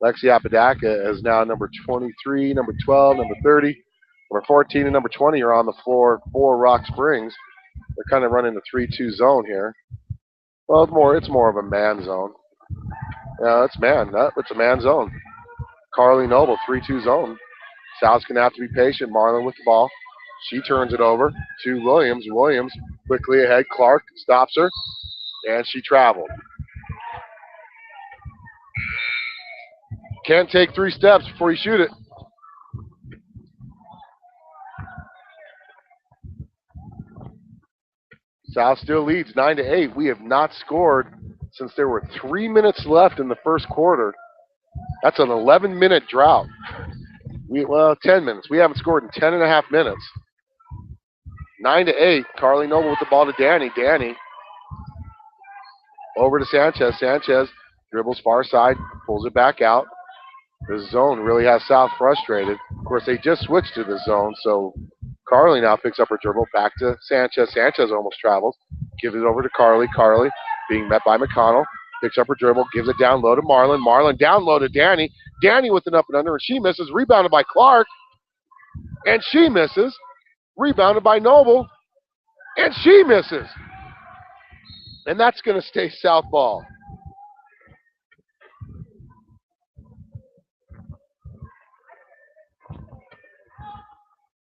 Lexi Apodaca as now number 23, number 12, number 30, number 14, and number 20 are on the floor for Rock Springs. They're kind of running the 3-2 zone here. Well, it's more of a man zone. Yeah, it's man. It's a man zone. Carly Noble, 3-2 zone. South's going to have to be patient. Marlin with the ball. She turns it over to Williams. Williams quickly ahead. Clark stops her, and she traveled. Can't take 3 steps before you shoot it. South still leads 9-8. We have not scored since there were 3 minutes left in the first quarter. That's an 11-minute drought. 10 minutes. We haven't scored in 10.5 minutes. 9-8. Carly Noble with the ball to Danny. Danny over to Sanchez. Sanchez dribbles far side, pulls it back out. The zone really has South frustrated. Of course, they just switched to the zone, so Carly now picks up her dribble back to Sanchez. Sanchez almost travels. Gives it over to Carly. Carly being met by McConnell. Picks up her dribble, gives it down low to Marlin. Marlin down low to Danny. Danny with an up and under, and she misses. Rebounded by Clark, and she misses. Rebounded by Noble, and she misses. And that's going to stay South ball.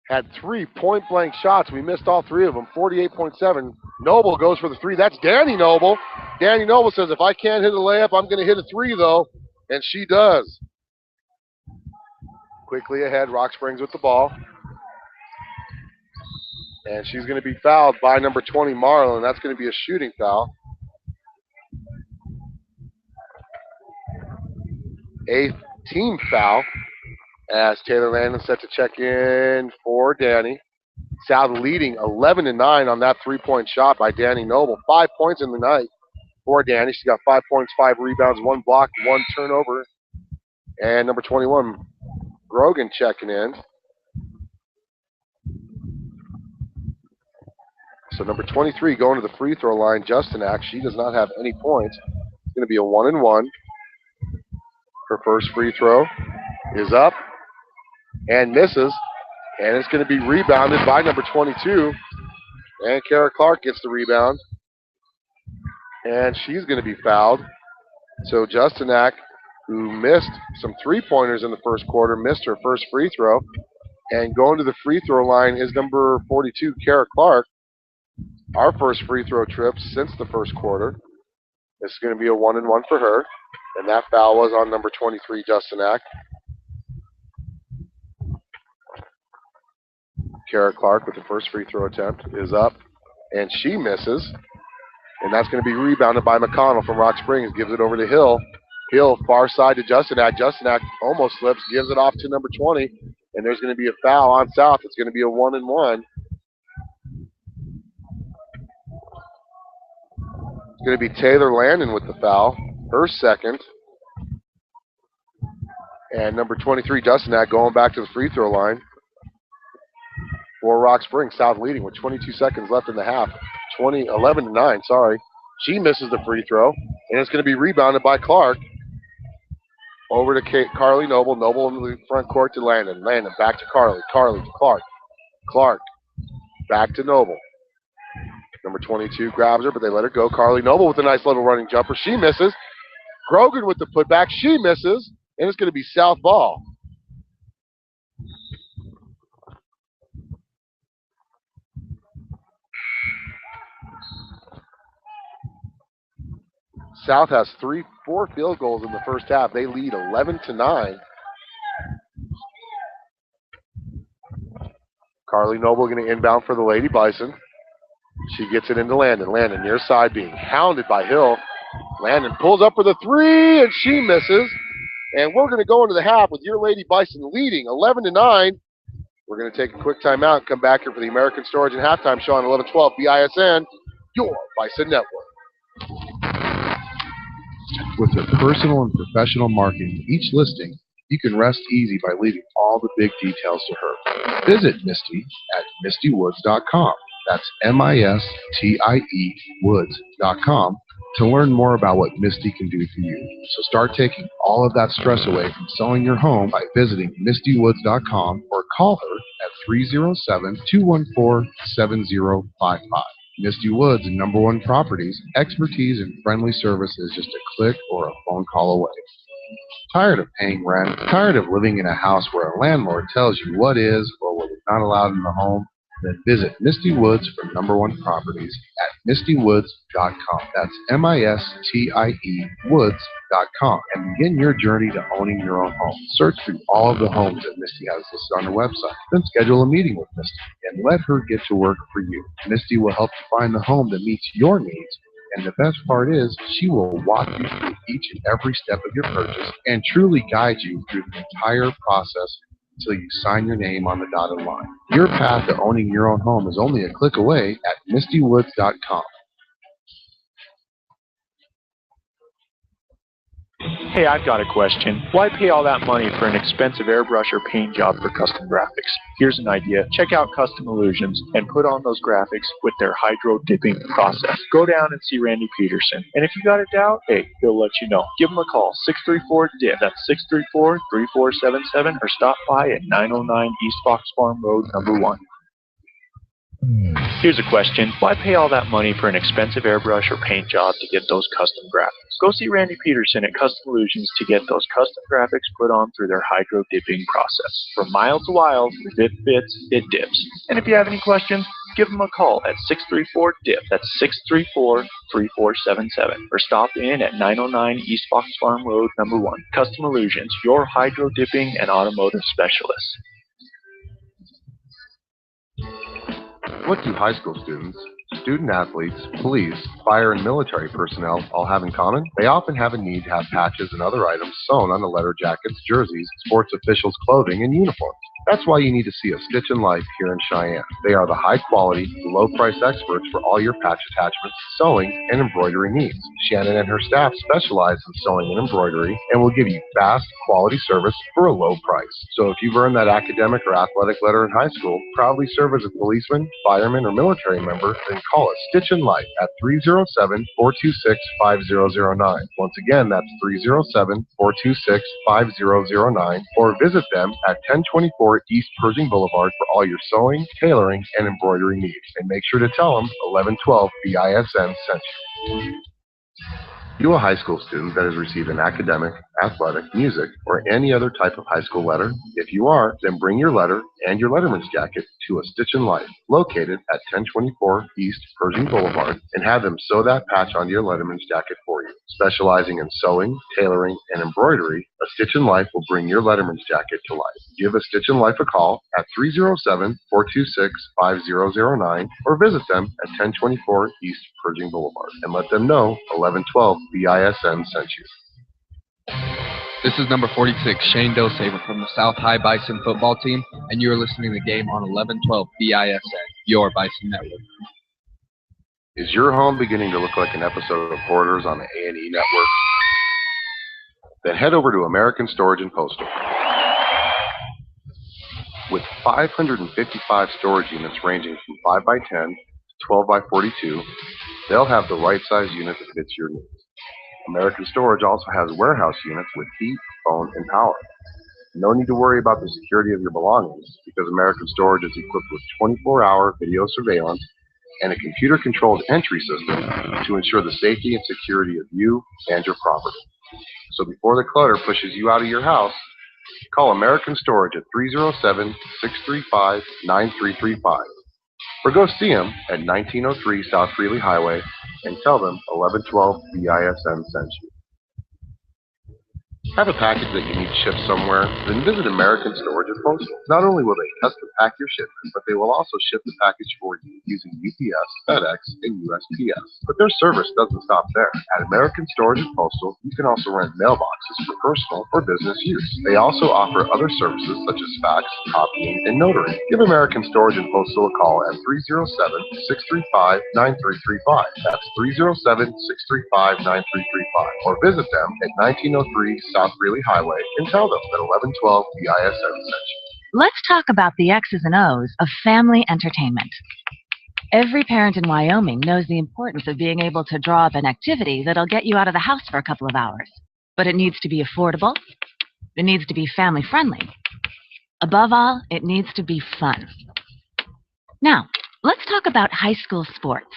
Had 3 point-blank shots. We missed all 3 of them, 48.7. Noble goes for the 3. That's Danny Noble. Danny Noble says, if I can't hit a layup, I'm going to hit a 3, though. And she does. Quickly ahead, Rock Springs with the ball. And she's going to be fouled by number 20, Marlin. That's going to be a shooting foul. 8th team foul as Taylor Landon set to check in for Danny. South leading 11-9 on that 3-point shot by Danny Noble. 5 points in the night for Danny. She's got 5 points, 5 rebounds, 1 block, 1 turnover. And number 21, Grogan checking in. So number 23 going to the free throw line, Justinak. She does not have any points. It's going to be a 1-and-1. Her first free throw is up and misses. And it's going to be rebounded by number 22. And Kara Clark gets the rebound. And she's going to be fouled. So Justinak, who missed some 3-pointers in the first quarter, missed her first free throw. And going to the free throw line is number 42, Kara Clark. Our first free throw trip since the first quarter. This is going to be a 1-and-1 for her. And that foul was on number 23, Justinak. Kara Clark with the first free throw attempt is up. And she misses. And that's going to be rebounded by McConnell from Rock Springs. Gives it over to Hill. Hill far side to Justinak. Justinak almost slips. Gives it off to number 20. And there's going to be a foul on South. It's going to be a 1-and-1. It's going to be Taylor Landon with the foul, her second. And number 23, Justinak, going back to the free throw line for Rock Springs. South leading with 22 seconds left in the half. 11-9, sorry. She misses the free throw, and it's going to be rebounded by Clark. Over to Carly Noble. Noble in the front court to Landon. Landon back to Carly. Carly to Clark. Clark back to Noble. Number 22 grabs her, but they let her go. Carly Noble with a nice little running jumper. She misses. Grogan with the putback. She misses. And it's going to be South ball. South has 4 field goals in the first half. They lead 11-9. Carly Noble going to inbound for the Lady Bison. She gets it into Landon. Landon near side being hounded by Hill. Landon pulls up for the 3, and she misses. And we're going to go into the half with your Lady Bison leading 11-9. We're going to take a quick timeout and come back here for the American Storage and Halftime Show on 1112 BISN, your Bison Network.
With their personal and professional marketing each listing, you can rest easy by leaving all the big details to her. Visit Misty at mistywoods.com. That's MISTIE Woods.com to learn more about what Misty can do for you. So start taking all of that stress away from selling your home by visiting MistyWoods.com or call her at 307-214-7055. Misty Woods and Number One Properties, expertise and friendly service is just a click or a phone call away. Tired of paying rent? Tired of living in a house where a landlord tells you what is or what is not allowed in the home? Then visit Misty Woods for Number One Properties at MistyWoods.com. That's MISTIE Woods.com and begin your journey to owning your own home. Search through all of the homes that Misty has listed on her website. Then schedule a meeting with Misty and let her get to work for you. Misty will help you find the home that meets your needs. And the best part is, she will walk you through each and every step of your purchase and truly guide you through the entire process until you sign your name on the dotted line. Your path to owning your own home is only a click away at MistyWoods.com.
Hey, I've got a question. Why pay all that money for an expensive airbrush or paint job for custom graphics? Here's an idea. Check out Custom Illusions and put on those graphics with their hydro dipping process. Go down and see Randy Peterson. And if you got a doubt, hey, he'll let you know. Give him a call, 634-DIP. That's 634-3477, or stop by at 909 East Fox Farm Road, number 1. Here's a question. Why pay all that money for an expensive airbrush or paint job to get those custom graphics? Go see Randy Peterson at Custom Illusions to get those custom graphics put on through their hydro dipping process. From mild to wild, if it fits, it dips. And if you have any questions, give them a call at 634-DIP. That's 634-3477. Or stop in at 909 East Fox Farm Road, number 1. Custom Illusions, your hydro dipping and automotive specialist.
What do high school students, student athletes, police, fire, and military personnel all have in common? They often have a need to have patches and other items sewn on the letter jackets, jerseys, sports officials' clothing, and uniforms. That's why you need to see a Stitch in Life here in Cheyenne. They are the high-quality, low-price experts for all your patch attachments, sewing, and embroidery needs. Shannon and her staff specialize in sewing and embroidery and will give you fast, quality service for a low price. So if you've earned that academic or athletic letter in high school, proudly serve as a policeman, fireman, or military member, then call us Stitch in Life at 307-426-5009. Once again, that's 307-426-5009, or visit them at 1024 East Pershing Boulevard for all your sewing, tailoring, and embroidery needs. And make sure to tell them 1112 BISN sent you. You a high school student that has received an academic, athletic, music, or any other type of high school letter? If you are, then bring your letter and your letterman's jacket to a Stitch in Life, located at 1024 East Pershing Boulevard, and have them sew that patch onto your letterman's jacket for you. Specializing in sewing, tailoring, and embroidery, a Stitch in Life will bring your letterman's jacket to life. Give a Stitch in Life a call at 307-426-5009, or visit them at 1024 East Pershing Boulevard, and let them know 1112 BISN sent you.
This is number 46, Shane Dosaver from the South High Bison football team, and you are listening to the game on 1112 BISN, your Bison network.
Is your home beginning to look like an episode of Hoarders on the A&E network? Then head over to American Storage and Postal. With 555 storage units ranging from 5x10 to 12x42, they'll have the right size unit that fits your needs. American Storage also has warehouse units with heat, phone, and power. No need to worry about the security of your belongings, because American Storage is equipped with 24-hour video surveillance and a computer-controlled entry system to ensure the safety and security of you and your property. So before the clutter pushes you out of your house, call American Storage at 307-635-9335. Or go see them at 1903 South Greeley Highway and tell them 1112 BISN sent you. Have a package that you need shipped somewhere? Then visit American Storage and Postal. Not only will they custom pack your shipment, but they will also ship the package for you using UPS, FedEx, and USPS. But their service doesn't stop there. At American Storage and Postal, you can also rent mailboxes for personal or business use. They also offer other services such as fax, copying, and notary. Give American Storage and Postal a call at 307-635-9335. That's 307-635-9335. Or visit them at 1903 South Greeley Highway and tell them that 1112 BISN sent you.
Let's talk about the X's and O's of family entertainment. Every parent in Wyoming knows the importance of being able to draw up an activity that'll get you out of the house for a couple of hours. But it needs to be affordable. It needs to be family-friendly. Above all, it needs to be fun. Now, let's talk about high school sports.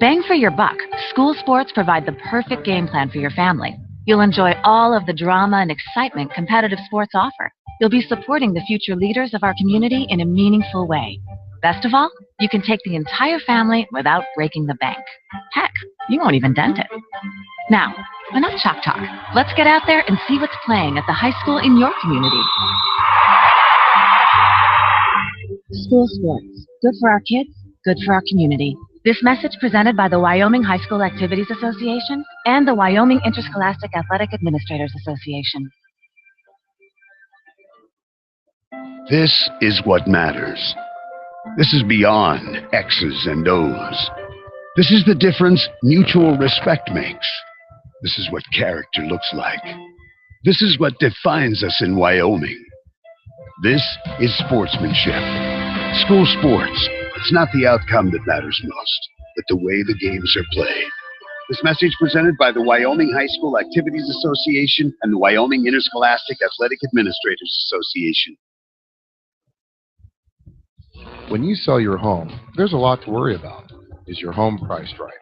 Bang for your buck, school sports provide the perfect game plan for your family. You'll enjoy all of the drama and excitement competitive sports offer. You'll be supporting the future leaders of our community in a meaningful way. Best of all, you can take the entire family without breaking the bank. Heck, you won't even dent it. Now, enough chalk talk. Let's get out there and see what's playing at the high school in your community. School sports. Good for our kids, good for our community. This message presented by the Wyoming High School Activities Association and the Wyoming Interscholastic Athletic Administrators Association.
This is what matters. This is beyond X's and O's. This is the difference mutual respect makes. This is what character looks like. This is what defines us in Wyoming. This is sportsmanship. School sports. It's not the outcome that matters most, but the way the games are played. This message presented by the Wyoming High School Activities Association and the Wyoming Interscholastic Athletic Administrators Association.
When you sell your home, there's a lot to worry about. Is your home priced right?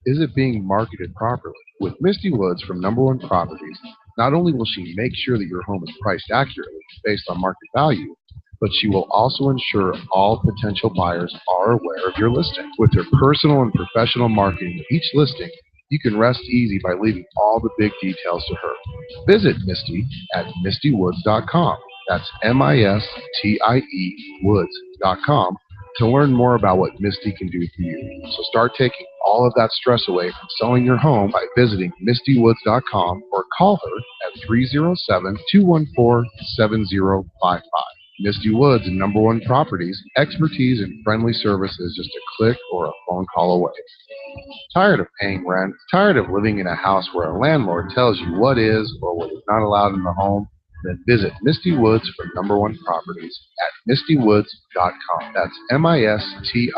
Is it being marketed properly? With Misty Woods from Number One Properties, not only will she make sure that your home is priced accurately based on market value, but she will also ensure all potential buyers are aware of your listing. With her personal and professional marketing of each listing, you can rest easy by leaving all the big details to her. Visit Misty at mistywoods.com. That's MISTIE woods.com to learn more about what Misty can do for you. So start taking all of that stress away from selling your home by visiting mistywoods.com or call her at 307-214-7055. Misty Woods and Number One Properties, expertise and friendly service is just a click or a phone call away. Tired of paying rent? Tired of living in a house where a landlord tells you what is or what is not allowed in the home? Then visit Misty Woods for Number One Properties at mistywoods.com. That's MISTIE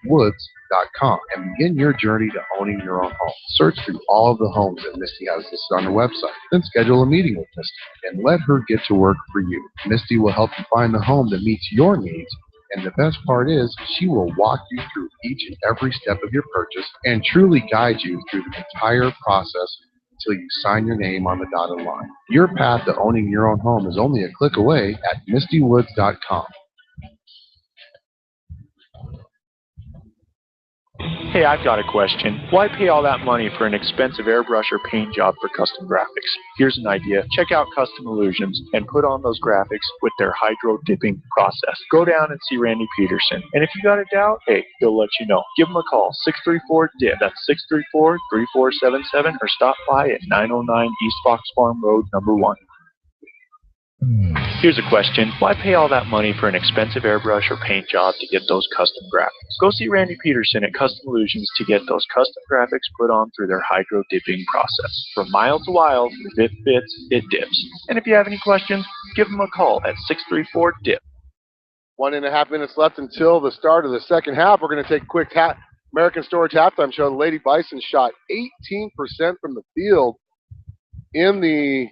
woods.com and begin your journey to owning your own home. Search through all of the homes that Misty has listed on her website. Then schedule a meeting with Misty and let her get to work for you. Misty will help you find the home that meets your needs. And the best part is, she will walk you through each and every step of your purchase and truly guide you through the entire process until you sign your name on the dotted line. Your path to owning your own home is only a click away at mistywoods.com.
Hey, I've got a question. Why pay all that money for an expensive airbrush or paint job for custom graphics? Here's an idea. Check out Custom Illusions and put on those graphics with their hydro dipping process. Go down and see Randy Peterson. And if you got a doubt, hey, he'll let you know. Give him a call, 634-DIP. That's 634-3477, or stop by at 909 East Fox Farm Road, number 1. Here's a question. Why pay all that money for an expensive airbrush or paint job to get those custom graphics? Go see Randy Peterson at Custom Illusions to get those custom graphics put on through their hydro dipping process. From mild to wild, if it fits, it dips. And if you have any questions, give them a call at 634-DIP.
1.5 minutes left until the start of the second half. We're going to take a quick American Storage halftime show. The Lady Bison shot 18% from the field in the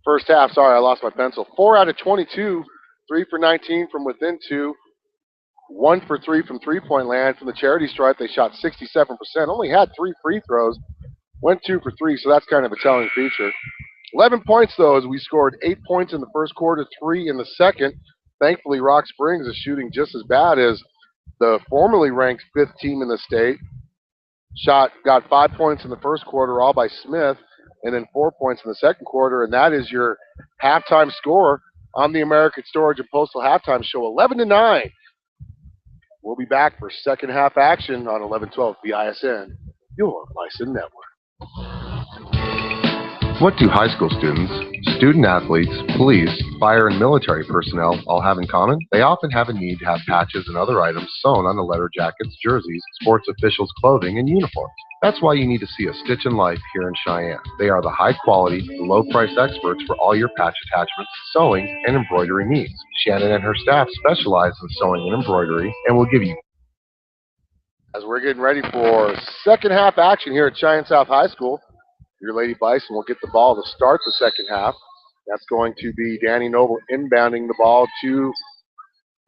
first half. Sorry, I lost my pencil. 4 out of 22, 3 for 19 from within 2, 1 for 3 from three-point land. From the charity stripe, they shot 67%. Only had 3 free throws, went 2 for 3, so that's kind of a telling feature. 11 points, though, as we scored 8 points in the first quarter, 3 in the second. Thankfully, Rock Springs is shooting just as bad as the formerly ranked 5th team in the state. Got 5 points in the first quarter, all by Smith, and then 4 points in the second quarter, and that is your halftime score on the American Storage and Postal Halftime Show, 11-9. We'll be back for second half action on 1112 BISN, your Bison Network.
What do high school students Student athletes, police, fire, and military personnel all have in common? They often have a need to have patches and other items sewn on the leather jackets, jerseys, sports officials' clothing, and uniforms. That's why you need to see A Stitch in Life here in Cheyenne. They are the high-quality, low-price experts for all your patch attachments, sewing, and embroidery needs. Shannon and her staff specialize in sewing and embroidery and will give you.
As we're getting ready for second half action here at Cheyenne South High School, your Lady Bison will get the ball to start the second half. That's going to be Danny Noble inbounding the ball to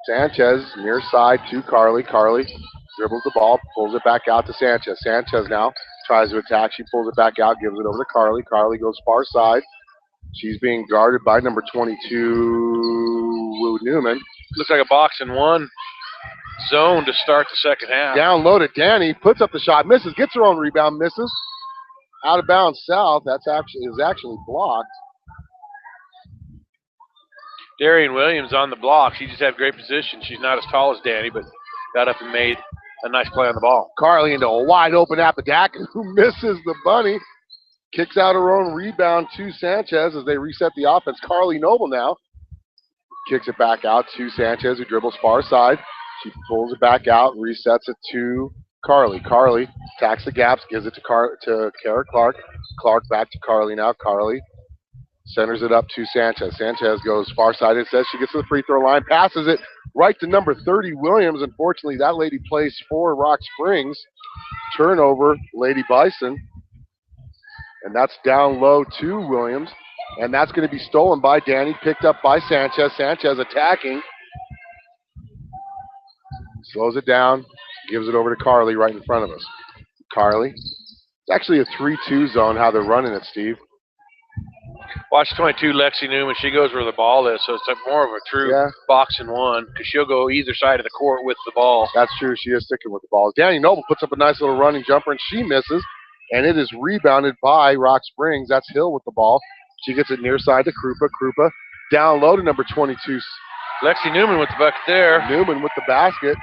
Sanchez, near side to Carly. Carly dribbles the ball, pulls it back out to Sanchez. Sanchez now tries to attack. She pulls it back out, gives it over to Carly. Carly goes far side. She's being guarded by number 22, Wu Newman.
Looks like a box and one zone to start the second half.
Down low to Danny, puts up the shot, misses, gets her own rebound, misses. Out of bounds south, that's actually blocked.
Darian Williams on the block. She just had great position. She's not as tall as Danny, but got up and made a nice play on the ball.
Carly into a wide open Apodaca who misses the bunny. Kicks out her own rebound to Sanchez as they reset the offense. Carly Noble now kicks it back out to Sanchez, who dribbles far side. She pulls it back out, resets it to Carly. Carly attacks the gaps, gives it to Kara Clark. Clark back to Carly now. Carly centers it up to Sanchez. Sanchez goes far side. It says she gets to the free throw line, passes it right to number 30, Williams. Unfortunately, that lady plays for Rock Springs. Turnover, Lady Bison. And that's down low to Williams. And that's going to be stolen by Danny, picked up by Sanchez. Sanchez attacking. Slows it down, gives it over to Carly right in front of us. Carly. It's actually a 3-2 zone, how they're running it, Steve.
Watch 22, Lexi Newman. She goes where the ball is, so it's like more of a true box and one because she'll go either side of the court with the ball.
That's true. She is sticking with the ball. Danny Noble puts up a nice little running jumper, and she misses, and it is rebounded by Rock Springs. That's Hill with the ball. She gets it near side to Krupa. Krupa down low to number 22.
Lexi Newman with the bucket there.
Newman with the basket.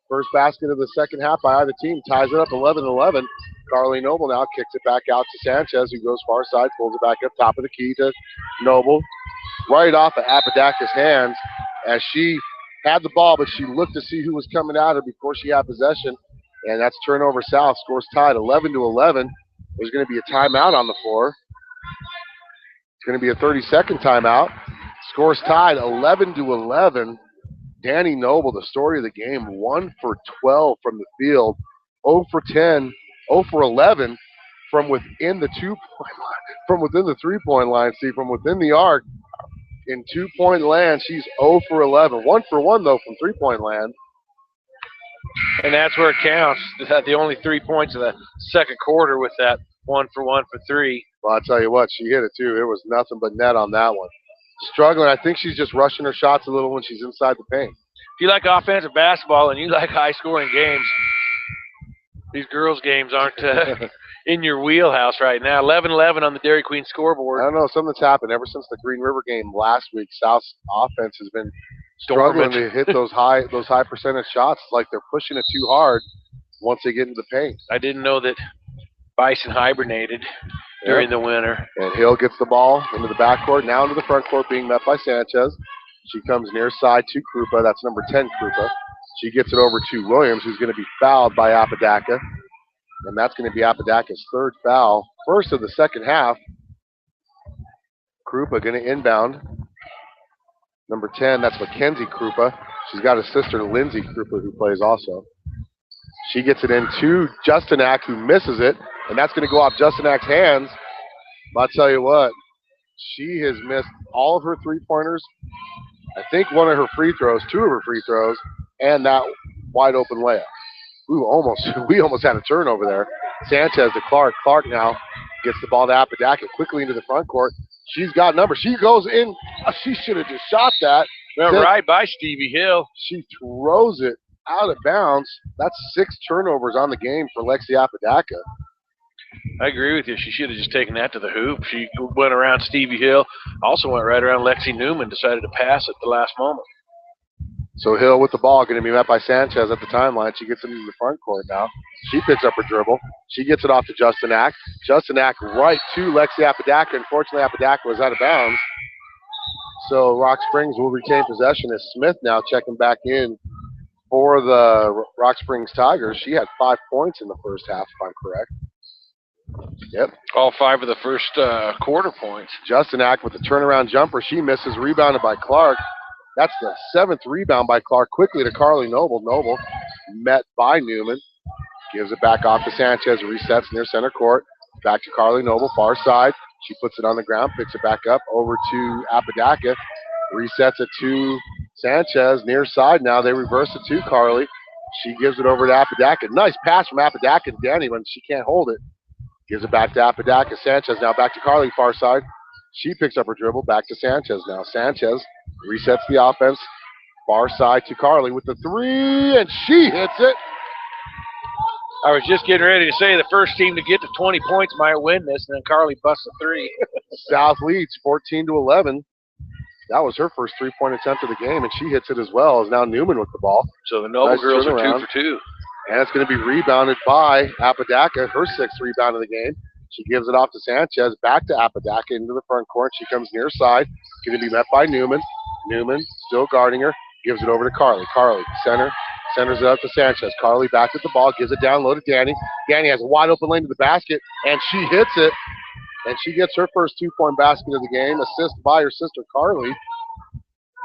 First basket of the second half by either team. Ties it up 11-11. Carly Noble now kicks it back out to Sanchez, who goes far side, pulls it back up top of the key to Noble. Right off of Apodaca's hands as she had the ball, but she looked to see who was coming at her before she had possession. And that's turnover south. Scores tied 11-11. There's going to be a timeout on the floor. It's going to be a 30-second timeout. Scores tied 11-11. Danny Noble, the story of the game, 1 for 12 from the field, 0 for 10, 0 for 11 from within the 2-point line, from within the 3-point line. See, from within the arc in 2-point land, she's 0 for 11. 1 for 1 though from 3-point land.
And that's where it counts. The only 3 points of the second quarter with that 1 for 1 for 3.
Well, I'll tell you what, she hit it too. It was nothing but net on that one. Struggling. I think she's just rushing her shots a little when she's inside the paint.
If you like offensive basketball and you like high-scoring games, these girls' games aren't in your wheelhouse right now. 11-11 on the Dairy Queen scoreboard.
I don't know. Something's happened ever since the Green River game last week. South's offense has been struggling to hit those high percentage shots. Like they're pushing it too hard once they get into the paint.
I didn't know that Bison hibernated during the winter.
And Hill gets the ball into the backcourt, now into the front court, being met by Sanchez. She comes near side to Krupa. That's number 10, Krupa. She gets it over to Williams, who's going to be fouled by Apodaca. And that's going to be Apodaca's third foul. First of the second half. Krupa going to inbound. Number 10, that's Mackenzie Krupa. She's got a sister, Lindsay Krupa, who plays also. She gets it into Justinak, who misses it. And that's going to go off Justinak's hands. But I'll tell you what, she has missed all of her three-pointers. I think one of her free throws, 2 of her free throws, and that wide open layup. We almost had a turnover there. Sanchez to Clark. Clark now gets the ball to Apodaca quickly into the front court. She's got numbers. She goes in. She should have just shot that.
Went right by Stevie Hill.
She throws it out of bounds. That's 6 turnovers on the game for Lexi Apodaca.
I agree with you. She should have just taken that to the hoop. She went around Stevie Hill, also went right around Lexi Newman, decided to pass at the last moment.
So Hill with the ball, going to be met by Sanchez at the timeline. She gets it into the front court now. She picks up her dribble. She gets it off to Justinak. Justinak right to Lexi Apodaca. Unfortunately, Apodaca was out of bounds. So Rock Springs will retain possession as Smith now checking back in for the Rock Springs Tigers. She had 5 points in the first half, if I'm correct. Yep.
All 5 of the first quarter points.
Justinak with the turnaround jumper. She misses, rebounded by Clark. That's the 7th rebound by Clark. Quickly to Carly Noble. Noble met by Newman. Gives it back off to Sanchez. Resets near center court. Back to Carly Noble, far side. She puts it on the ground, picks it back up over to Apodaca. Resets it to Sanchez, near side now. They reverse it to Carly. She gives it over to Apodaca. Nice pass from Apodaca to Danny when she can't hold it. Gives it back to Apodaca. Sanchez now back to Carly, far side. She picks up her dribble, back to Sanchez now. Sanchez resets the offense, far side to Carly with the 3, and she hits it.
I was just getting ready to say the first team to get to 20 points might win this, and then Carly busts a 3.
South leads 14-11. That was her first 3-point attempt of the game, and she hits it as well. As now Newman with the ball.
So the Noble girls are 2 for 2.
And it's going to be rebounded by Apodaca, her 6th rebound of the game. She gives it off to Sanchez, back to Apodaca into the front court. She comes near side, going to be met by Newman. Newman still guarding her, gives it over to Carly. Carly, centers it up to Sanchez. Carly back at the ball, gives it down low to Danny. Danny has a wide open lane to the basket, and she hits it. And she gets her first 2-point basket of the game, assist by her sister Carly.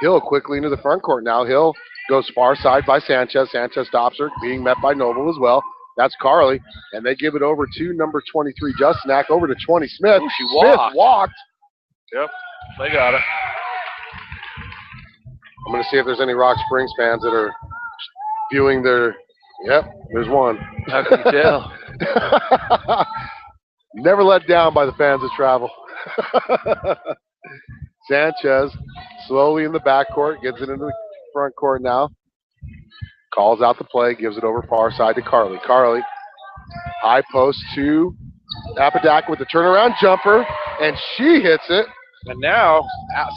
Hill quickly into the front court now. Hill goes far side by Sanchez. Sanchez stops her, being met by Noble as well. That's Carly, and they give it over to number 23, Justinak, over to 20, Smith.
Ooh, she
Smith walked.
Yep, they got it.
I'm going to see if there's any Rock Springs fans that are viewing their. Yep, there's one.
How can you tell?
Never let down by the fans that travel. Sanchez slowly in the backcourt, gets it into the front court now. Calls out the play, gives it over far side to Carly. Carly, high post to Apodaca with the turnaround jumper, and she hits it.
And now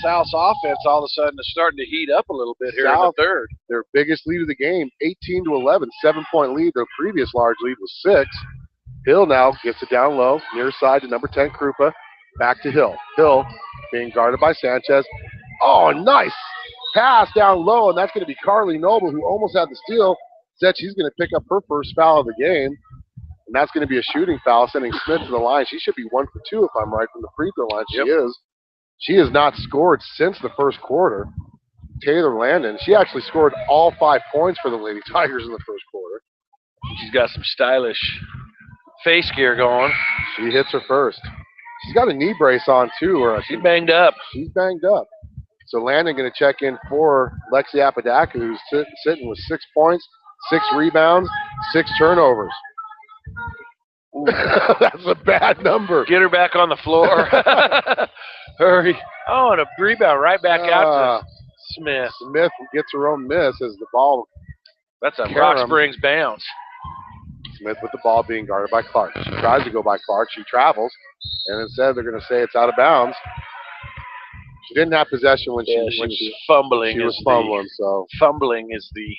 South's offense all of a sudden is starting to heat up a little bit here in the third.
Their biggest lead of the game, 18-11, 7-point lead. Their previous large lead was 6. Hill now gets it down low, near side to number 10, Krupa. Back to Hill. Hill being guarded by Sanchez. Oh, nice pass down low, and that's going to be Carly Noble, who almost had the steal. Said she's going to pick up her first foul of the game, and that's going to be a shooting foul, sending Smith to the line. She should be 1 for 2 if I'm right from the free throw line. She is. She has not scored since the first quarter. Taylor Landon, she actually scored all 5 points for the Lady Tigers in the first quarter.
She's got some stylish face gear going.
She hits her first. She's got a knee brace on, too.
She's banged up.
She's banged up. So Landon going to check in for Lexi Apodaca, who's sitting with 6 points, 6 rebounds, 6 turnovers. That's a bad number.
Get her back on the floor. Hurry. Oh, and a rebound right back out to Smith.
Smith gets her own miss as the ball.
That's a Rock Springs bounce.
Smith with the ball being guarded by Clark. She tries to go by Clark. She travels, and instead they're going to say it's out of bounds. She didn't have possession when she was
fumbling.
She was fumbling. So
fumbling is the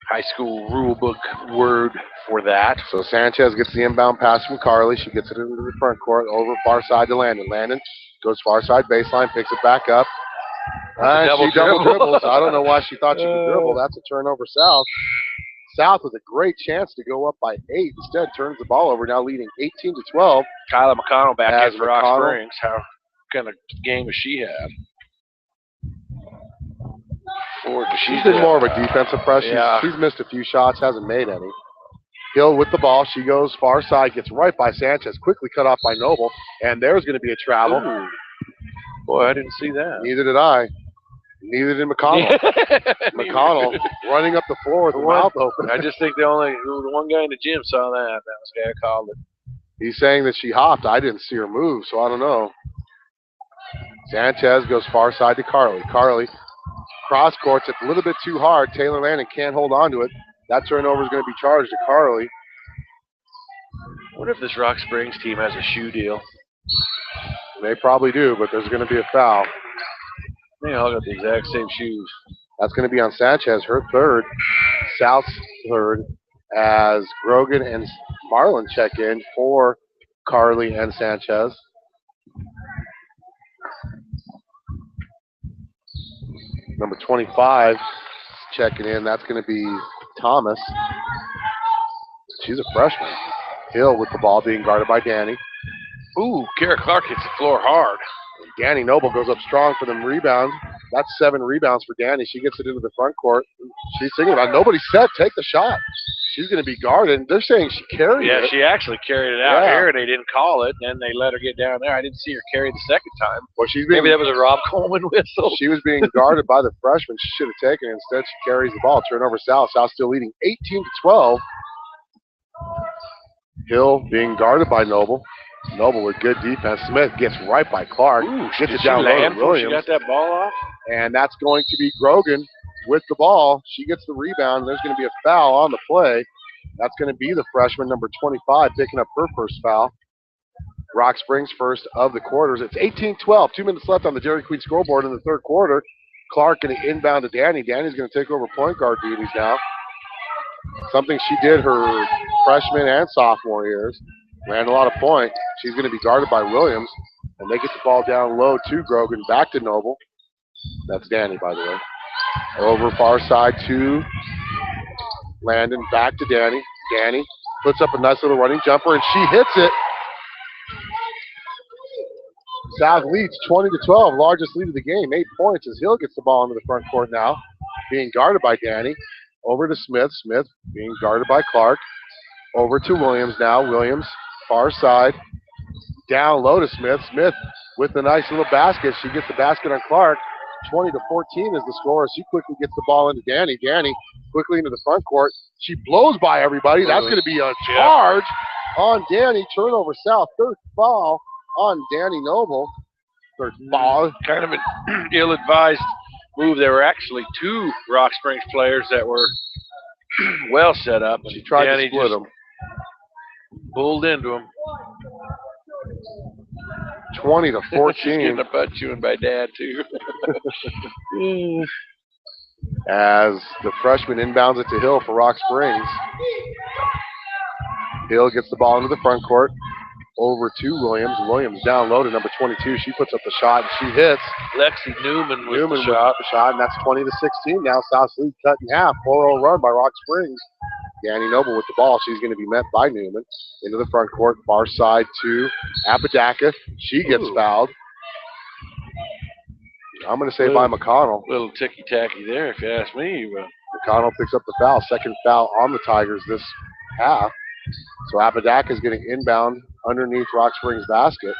high school rule book word for that.
So Sanchez gets the inbound pass from Carly. She gets it into the front court, over far side to Landon. Landon goes far side baseline, picks it back up. And she double dribbles. I don't know why she thought she could dribble. That's a turnover South. South with a great chance to go up by 8. Instead, turns the ball over, now leading 18-12.
Kyla McConnell back in for Rock Springs. How kind of game has she had?
She's been more of a defensive press. She's missed a few shots, hasn't made any. Hill with the ball. She goes far side, gets right by Sanchez, quickly cut off by Noble, and there's going to be a travel.
Ooh. Boy, I didn't see that.
Neither did I. Neither did McConnell. McConnell running up the floor with the mouth open.
I just think the one guy in the gym saw that. That was the guy who called it.
He's saying that she hopped. I didn't see her move, so I don't know. Sanchez goes far side to Carly. Carly cross courts it a little bit too hard. Taylor Landon can't hold on to it. That turnover is going to be charged to Carly.
I wonder if this Rock Springs team has a shoe deal.
They probably do, but there's going to be a foul.
They all got the exact same shoes.
That's going to be on Sanchez, her third. South's third, as Grogan and Marlin check in for Carly and Sanchez. Number 25 checking in. That's going to be Thomas. She's a freshman. Hill with the ball being guarded by Danny.
Ooh, Kara Clark hits the floor hard.
Danny Noble goes up strong for them rebounds. That's 7 rebounds for Danny. She gets it into the front court. She's thinking about it. Nobody said take the shot. She's going to be guarded. They're saying she carried it.
Yeah, she actually carried it out
Yeah.
here. They didn't call it, and they let her get down there. I didn't see her carry the second time.
Well, she's being,
Maybe that was a Rob Coleman whistle.
she was being guarded by the freshman. She should have taken it. Instead, she carries the ball. Turnover South. South still leading 18-12. Hill being guarded by Noble. Noble with good defense. Smith gets right by Clark.
Ooh,
gets
did
it
she
down low
land
to
before she
Williams.
got that ball off?
And that's going to be Grogan with the ball. She gets the rebound. There's going to be a foul on the play. That's going to be the freshman, number 25, picking up her first foul. Rock Springs first of the quarters. It's 18-12. 2 minutes left on the Dairy Queen scoreboard in the third quarter. Clark going to inbound to Danny. Danny's going to take over point guard duties now. Something she did her freshman and sophomore years. Ran a lot of point. She's going to be guarded by Williams. And they get the ball down low to Grogan. Back to Noble. That's Danny, by the way. Over far side to Landon. Back to Danny. Danny puts up a nice little running jumper, and she hits it. South leads 20-12. Largest lead of the game. 8 points as Hill gets the ball into the front court now. Being guarded by Danny. Over to Smith. Smith being guarded by Clark. Over to Williams now. Williams, far side. Down low to Smith. Smith with a nice little basket. She gets the basket on Clark. 20-14 is the score. She quickly gets the ball into Danny. Danny quickly into the front court. She blows by everybody. That's going to be a charge on Danny. Turnover South. Third foul on Danny Noble. Third foul.
Kind of an ill-advised move. There were actually 2 Rock Springs players that were well set up.
She tried
Danny
to split them.
Bulled into him.
20-14.
She's getting a butt chewing by Dad, too.
As the freshman inbounds it to Hill for Rock Springs. Hill gets the ball into the front court. Over to Williams. Williams down low to number 22. She puts up the shot and she hits.
Lexi Newman with
Newman
the shot.
with the shot, and that's 20-16. Now South's lead cut in half. 4-0 run by Rock Springs. Danny Noble with the ball. She's going to be met by Newman. Into the front court. Far side to Apodaca. She gets fouled. I'm going to say by McConnell.
A little ticky-tacky there, if you ask me. But
McConnell picks up the foul. Second foul on the Tigers this half. So Apodaca is getting inbound underneath Rock Springs' basket.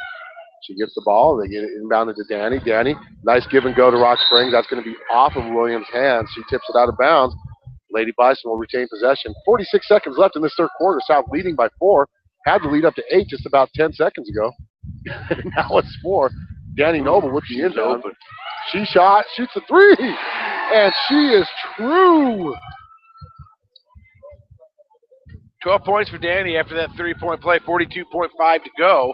She gets the ball. They get it inbounded to Danny. Danny, nice give and go to Rock Springs. That's going to be off of Williams' hands. She tips it out of bounds. Lady Bison will retain possession. 46 seconds left in this third quarter. South leading by 4. Had to lead up to 8 just about 10 seconds ago. Now it's 4. Danny Noble with the inbound. She shoots a 3, and she is true.
12 points for Danny after that 3-point play, 42.5 to go.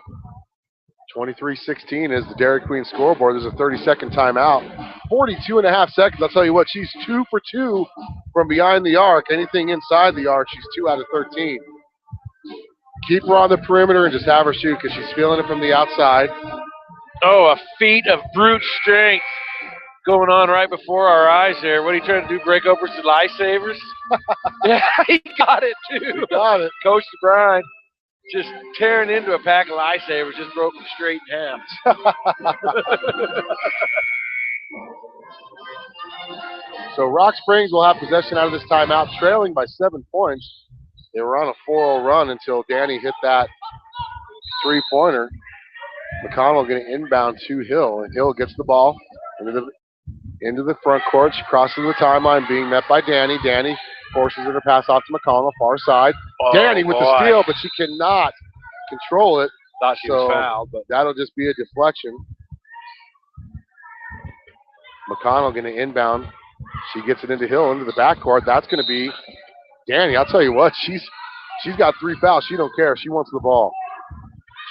23-16 is the Dairy Queen scoreboard. There's a 30-second timeout. 42.5 seconds. I'll tell you what, she's 2 for 2 from behind the arc. Anything inside the arc, she's 2 out of 13. Keep her on the perimeter and just have her shoot because she's feeling it from the outside.
Oh, a feat of brute strength going on right before our eyes there. What are you trying to do, break open some lifesavers? Yeah, he got it, too.
He got it.
Coach DeBrine just tearing into a pack of lifesavers, just broke them straight in half.
So Rock Springs will have possession out of this timeout, trailing by 7 points. They were on a 4-0 run until Danny hit that three-pointer. McConnell going to inbound to Hill, and Hill gets the ball into the front court. She crosses the timeline, being met by Danny. Danny forces her to pass off to McConnell, far side.
Oh,
Danny with the steal, but she cannot control it.
Thought she was fouled, but
that'll just be a deflection. McConnell going to inbound. She gets it into Hill, into the backcourt. That's going to be Danny. I'll tell you what, she's got 3 fouls. She don't care. She wants the ball.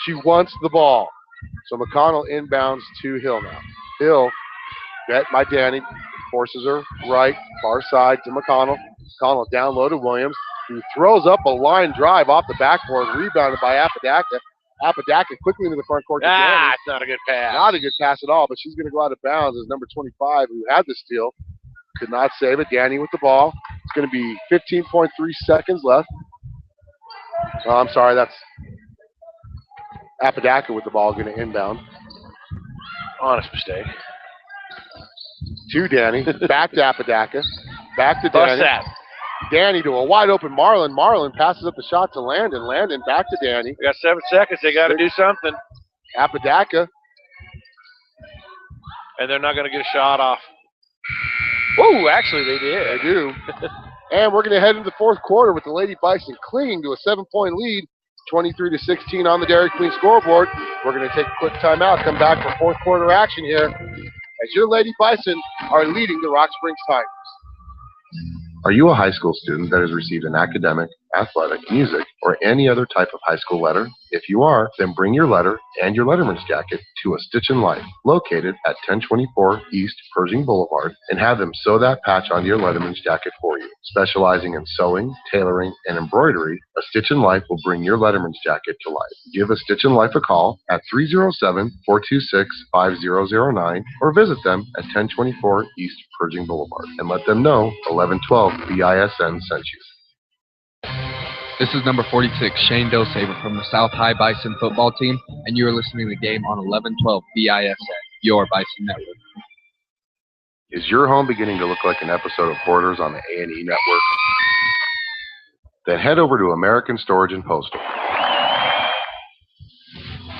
She wants the ball. So McConnell inbounds to Hill now. Hill, met by Danny, forces her right, far side to McConnell. McConnell down low to Williams, who throws up a line drive off the backboard, rebounded by Apodaca. Apodaca quickly into the front court.
It's not a good pass.
Not a good pass at all, but she's going to go out of bounds as number 25, who had the steal, could not save it. Danny with the ball. It's going to be 15.3 seconds left. Oh, I'm sorry, that's Apodaca with the ball, going to inbound.
Honest mistake.
To Danny. Back to Apodaca. Back to
Bust
Danny.
that.
Danny to a wide open Marlin. Marlin passes up the shot to Landon. Landon back to Danny.
We got 7 seconds. They got to do something.
Apodaca.
And they're not going to get a shot off. Whoa, actually they did.
They do. And we're going to head into the fourth quarter with the Lady Bison clinging to a 7-point lead, 23-16 on the Dairy Queen scoreboard. We're going to take a quick timeout, come back for fourth quarter action here as your Lady Bison are leading the Rock Springs Tigers.
Are you a high school student that has received an academic, athletic, music, or any other type of high school letter? If you are, then bring your letter and your letterman's jacket to A Stitch in Life, located at 1024 East Pershing Boulevard, and have them sew that patch onto your letterman's jacket for you. Specializing in sewing, tailoring, and embroidery, A Stitch in Life will bring your letterman's jacket to life. Give A Stitch in Life a call at 307-426-5009 or visit them at 1024 East Pershing Boulevard and let them know 1112 BISN sent you.
This is number 46, Shane Dosaver from the South High Bison football team, and you are listening to the game on 1112 BISN, your Bison network.
Is your home beginning to look like an episode of Hoarders on the A&E network? Then head over to American Storage and Postal.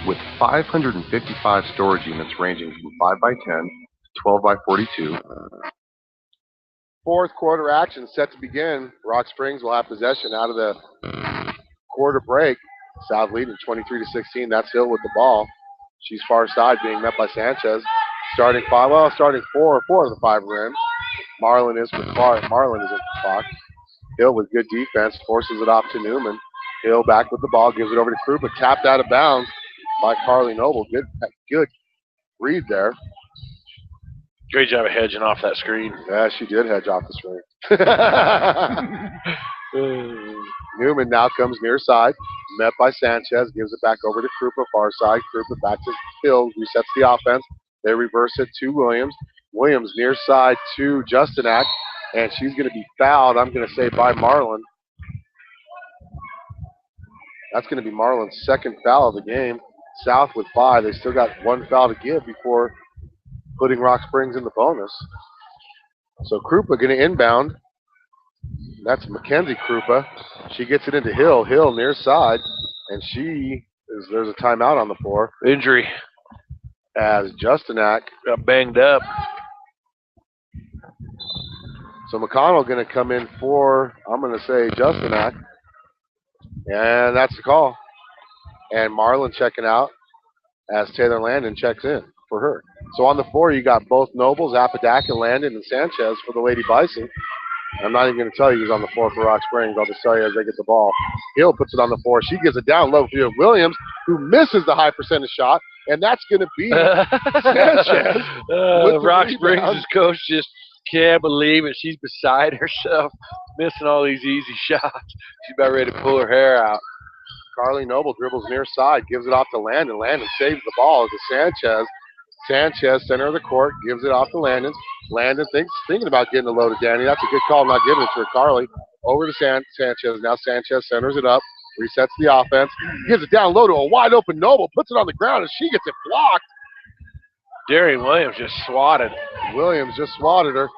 With 555 storage units ranging from 5x10 to 12x42,
Fourth quarter action set to begin. Rock Springs will have possession out of the quarter break. South leading 23-16. That's Hill with the ball. She's far side being met by Sanchez. Starting four of the 5 are in. Marlin is with Clark. Marlin is at the clock. Hill with good defense forces it off to Newman. Hill back with the ball, gives it over to Krupa, tapped out of bounds by Carly Noble. Good read there.
Great job of hedging off that screen.
Yeah, she did hedge off the screen. Newman now comes near side, met by Sanchez, gives it back over to Krupa, far side. Krupa back to Hill, resets the offense. They reverse it to Williams. Williams near side to Justinak, and she's going to be fouled, I'm going to say, by Marlin. That's going to be Marlin's second foul of the game. South with 5. They still got 1 foul to give before putting Rock Springs in the bonus. So Krupa going to inbound. That's Mackenzie Krupa. She gets it into Hill. Hill near side, and there's a timeout on the floor.
Injury.
As Justinak
got banged up.
So McConnell going to come in for, I'm going to say, Justinak. And that's the call. And Marlin checking out as Taylor Landon checks in for her. So on the floor, you got both Nobles, Apodaca, Landon, and Sanchez for the Lady Bison. I'm not even going to tell you who's on the floor for Rock Springs. I'll just tell you as they get the ball. Hill puts it on the floor. She gives it down low for Williams, who misses the high percentage shot, and that's going to be Sanchez.
Rock Springs' coach just can't believe it. She's beside herself, missing all these easy shots. She's about ready to pull her hair out.
Carly Noble dribbles near side, gives it off to Landon. Landon saves the ball to Sanchez. Sanchez, center of the court, gives it off to Landon. Landon thinking about getting a low to Danny. That's a good call, not giving it to her. Carly over to Sanchez. Now Sanchez centers it up, resets the offense, gives it down low to a wide open Noble, puts it on the ground, and she gets it blocked.
Darian Williams just swatted.
Williams just swatted her.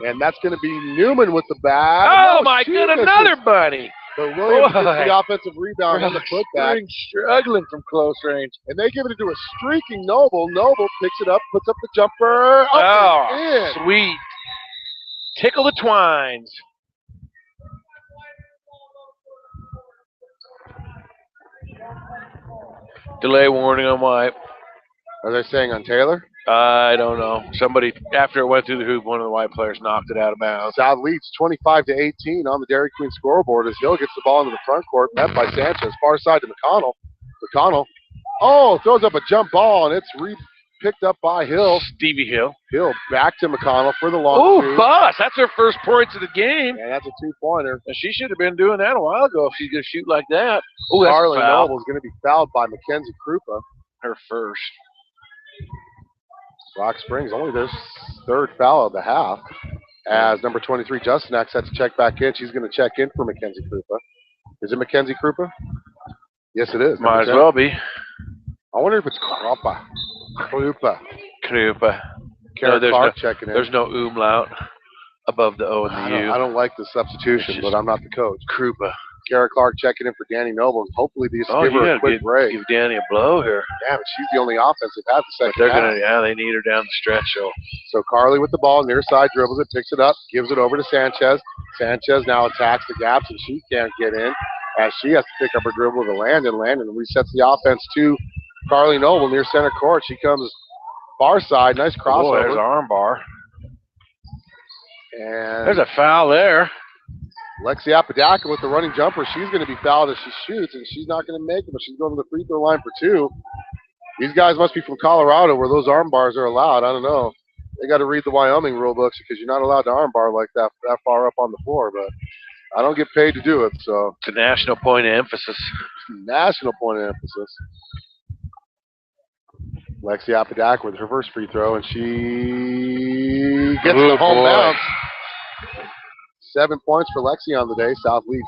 And that's going to be Newman with the bag.
Oh, my God, another bunny.
But Williams gets the offensive rebound on the putback.
Struggling from close range.
And they give it to a streaking Noble. Noble picks it up, puts up the jumper.
Oh, sweet. Tickle the twines. Delay warning on White.
Are they saying on Taylor?
I don't know. Somebody, after it went through the hoop, one of the White players knocked it out of bounds.
South leads 25-18 on the Dairy Queen scoreboard as Hill gets the ball into the front court, met by Sanchez. Far side to McConnell. McConnell, throws up a jump ball, and it's picked up by Hill.
Stevie Hill.
Hill back to McConnell for the long two.
Bus. That's her first points of the game.
And that's a 2-pointer.
And she should have been doing that a while ago if she's going to shoot like that. Oh, that's
Carly
a foul.
Noble is going to be fouled by Mackenzie Krupa.
Her first.
Rock Springs only their third foul of the half. As number 23, Justin Axe, had to check back in. She's going to check in for Mackenzie Krupa. Is it Mackenzie Krupa? Yes, it is.
Might as well be.
I wonder if it's Krupa.
Krupa.
Kara Clark checking in.
There's no umlaut above the O and the U.
I don't like the substitution, but I'm not the coach.
Krupa.
Kara Clark checking in for Danny Noble. Hopefully these give her a quick break.
Give Danny a blow here.
Yeah, but she's the only offense they've had the second half.
They need her down the stretch.
So Carly with the ball, near side, dribbles it, picks it up, gives it over to Sanchez. Sanchez now attacks the gaps, and she can't get in as she has to pick up her dribble to Landon. Landon resets the offense to Carly Noble near center court. She comes far side, nice crossover.
There's an arm bar.
And
there's a foul there.
Lexi Apodaca with the running jumper. She's going to be fouled as she shoots, and she's not going to make it, but she's going to the free throw line for two. These guys must be from Colorado where those arm bars are allowed. I don't know. They got to read the Wyoming rule books because you're not allowed to arm bar like that far up on the floor, but I don't get paid to do it, so.
It's a national point of emphasis.
National point of emphasis. Lexi Apodaca with her first free throw, and she gets the home bounce. 7 points for Lexi on the day. South leads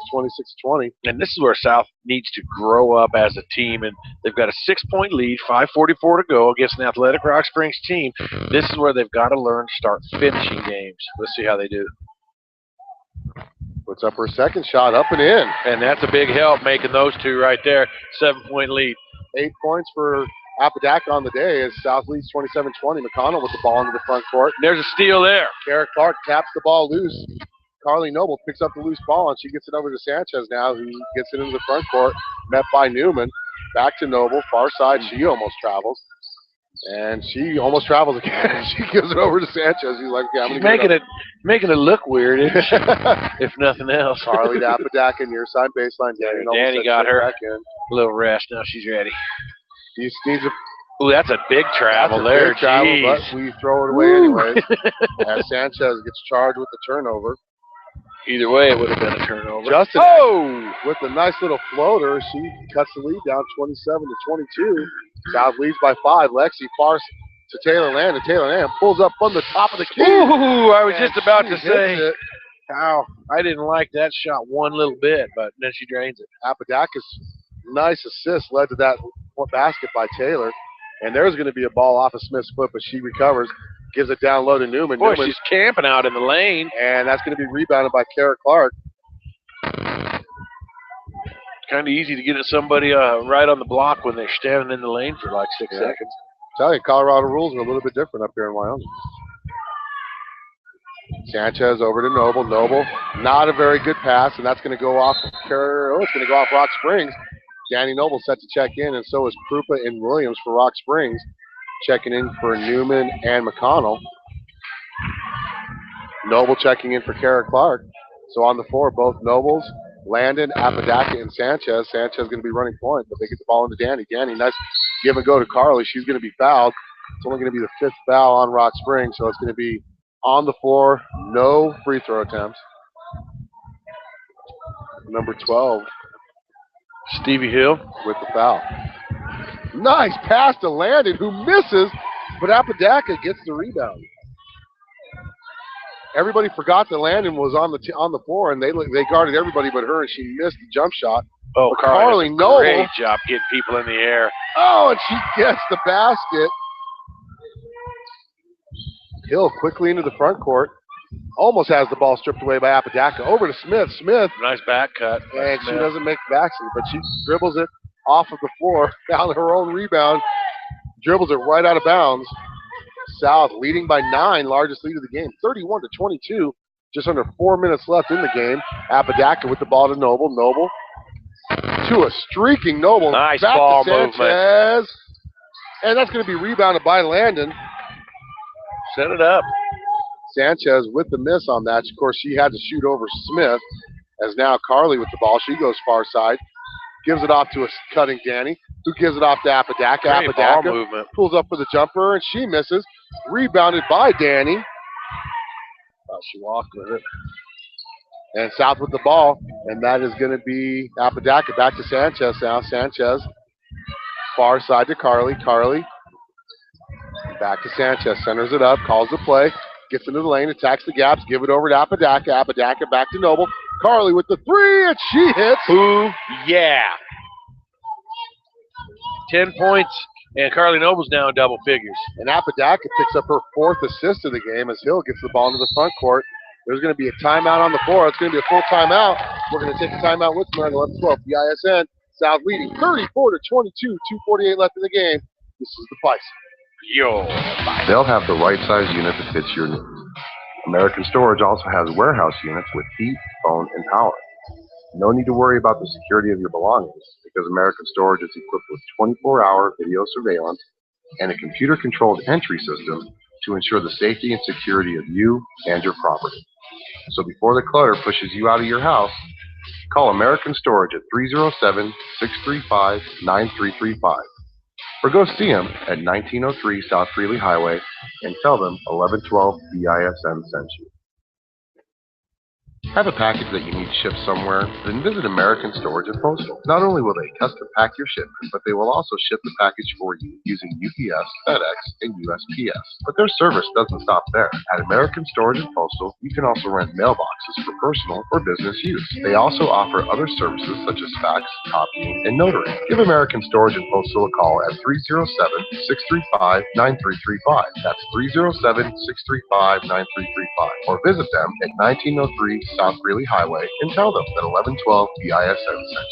26-20.
And this is where South needs to grow up as a team. And they've got a 6-point lead, 5:44 to go against an athletic Rock Springs team. This is where they've got to learn to start finishing games. Let's see how they do.
Puts up her second shot, up and in.
And that's a big help making those two right there. 7-point lead.
8 points for Apodaca on the day as South leads 27-20. McConnell with the ball into the front court.
There's a steal there.
Kara Clark taps the ball loose. Carly Noble picks up the loose ball, and she gets it over to Sanchez now, who gets it into the front court, met by Newman. Back to Noble, far side. She almost travels. And she almost travels again. She gives it over to Sanchez. He's like, okay, I'm going to
making it look weird, if nothing else.
Carly to Apodaca, near side baseline.
Danny got her back in. A little rest. Now she's ready.
He needs a
Ooh, that's a big travel there.
Big travel, but we throw it away anyways. As Sanchez gets charged with the turnover.
Either way, it would have been a turnover.
Justin with a nice little floater. She cuts the lead down 27-22. South leads by 5. Lexi far to Taylor Landon. Taylor Landon pulls up from the top of the key.
Ooh, I was just about to say how I didn't like that shot one little bit, but then she drains it.
Apodaca's nice assist led to that basket by Taylor. And there's going to be a ball off of Smith's foot, but she recovers. Gives it down low to Newman.
Boy, she's camping out in the lane.
And that's going to be rebounded by Kara Clark.
Kind of easy to get at somebody right on the block when they're standing in the lane for like 6 seconds.
I tell you, Colorado rules are a little bit different up here in Wyoming. Sanchez over to Noble. Noble, not a very good pass, and that's going to go off of it's going to go off Rock Springs. Danny Noble set to check in, and so is Krupa and Williams for Rock Springs. Checking in for Newman and McConnell. Noble checking in for Kara Clark. So on the floor, both Nobles, Landon, Apodaca, and Sanchez. Sanchez going to be running point, but they get the ball into Danny. Danny, nice give and go to Carly. She's going to be fouled. It's only going to be the 5th foul on Rock Springs, so it's going to be on the floor, no free throw attempts. Number 12.
Stevie Hill
with the foul. Nice pass to Landon, who misses, but Apodaca gets the rebound. Everybody forgot that Landon was on the floor, and they guarded everybody but her, and she missed the jump shot.
Oh,
Carly Noble,
great job getting people in the air.
Oh, and she gets the basket. Hill quickly into the front court. Almost has the ball stripped away by Apodaca. Over to Smith. Smith.
Nice back cut.
And she doesn't make the basket, but she dribbles it off of the floor, down her own rebound, dribbles it right out of bounds. South leading by 9, largest lead of the game, 31-22. Just under 4 minutes left in the game. Apodaca with the ball to Noble. Noble to a streaking Noble.
Nice
back
ball
to Sanchez.
movement.
And that's going to be rebounded by Landon.
Set it up.
Sanchez with the miss on that. Of course, she had to shoot over Smith. As now Carly with the ball. She goes far side. Gives it off to a cutting Danny. who gives it off to Apodaca.
Great ball
Apodaca
movement.
pulls up for the jumper, and she misses. Rebounded by Danny. She walked with it. And South with the ball, and that is going to be Apodaca. Back to Sanchez now. Sanchez, far side to Carly. Carly, back to Sanchez. Centers it up, calls the play, gets into the lane, attacks the gaps, give it over to Apodaca. Apodaca back to Noble. Carly with the three, and she hits.
Ooh, yeah. 10 points, and Carly Noble's now in double figures.
And Apodaca picks up her 4th assist of the game as Hill gets the ball into the front court. There's going to be a timeout on the floor. It's going to be a full timeout. We're going to take a timeout with them at 11-12. BISN, South leading 34-22, 2:48 left in the game. This is the Bison.
Yo.
They'll have the right size unit that fits your needs. American Storage also has warehouse units with heat, phone, and power. No need to worry about the security of your belongings because American Storage is equipped with 24-hour video surveillance and a computer-controlled entry system to ensure the safety and security of you and your property. So before the clutter pushes you out of your house, call American Storage at 307-635-9335 or go see them at 1903 South Greeley Highway and tell them 1112 BISN sent you. Have a package that you need shipped somewhere? Then visit American Storage and Postal. Not only will they custom pack your shipment, but they will also ship the package for you using UPS, FedEx, and USPS. But their service doesn't stop there. At American Storage and Postal, you can also rent mailboxes for personal or business use. They also offer other services such as fax, copying, and notary. Give American Storage and Postal a call at 307-635-9335. That's 307-635-9335. Or visit them at 1903 South Greeley Highway and tell them that 1112 BISN sent you.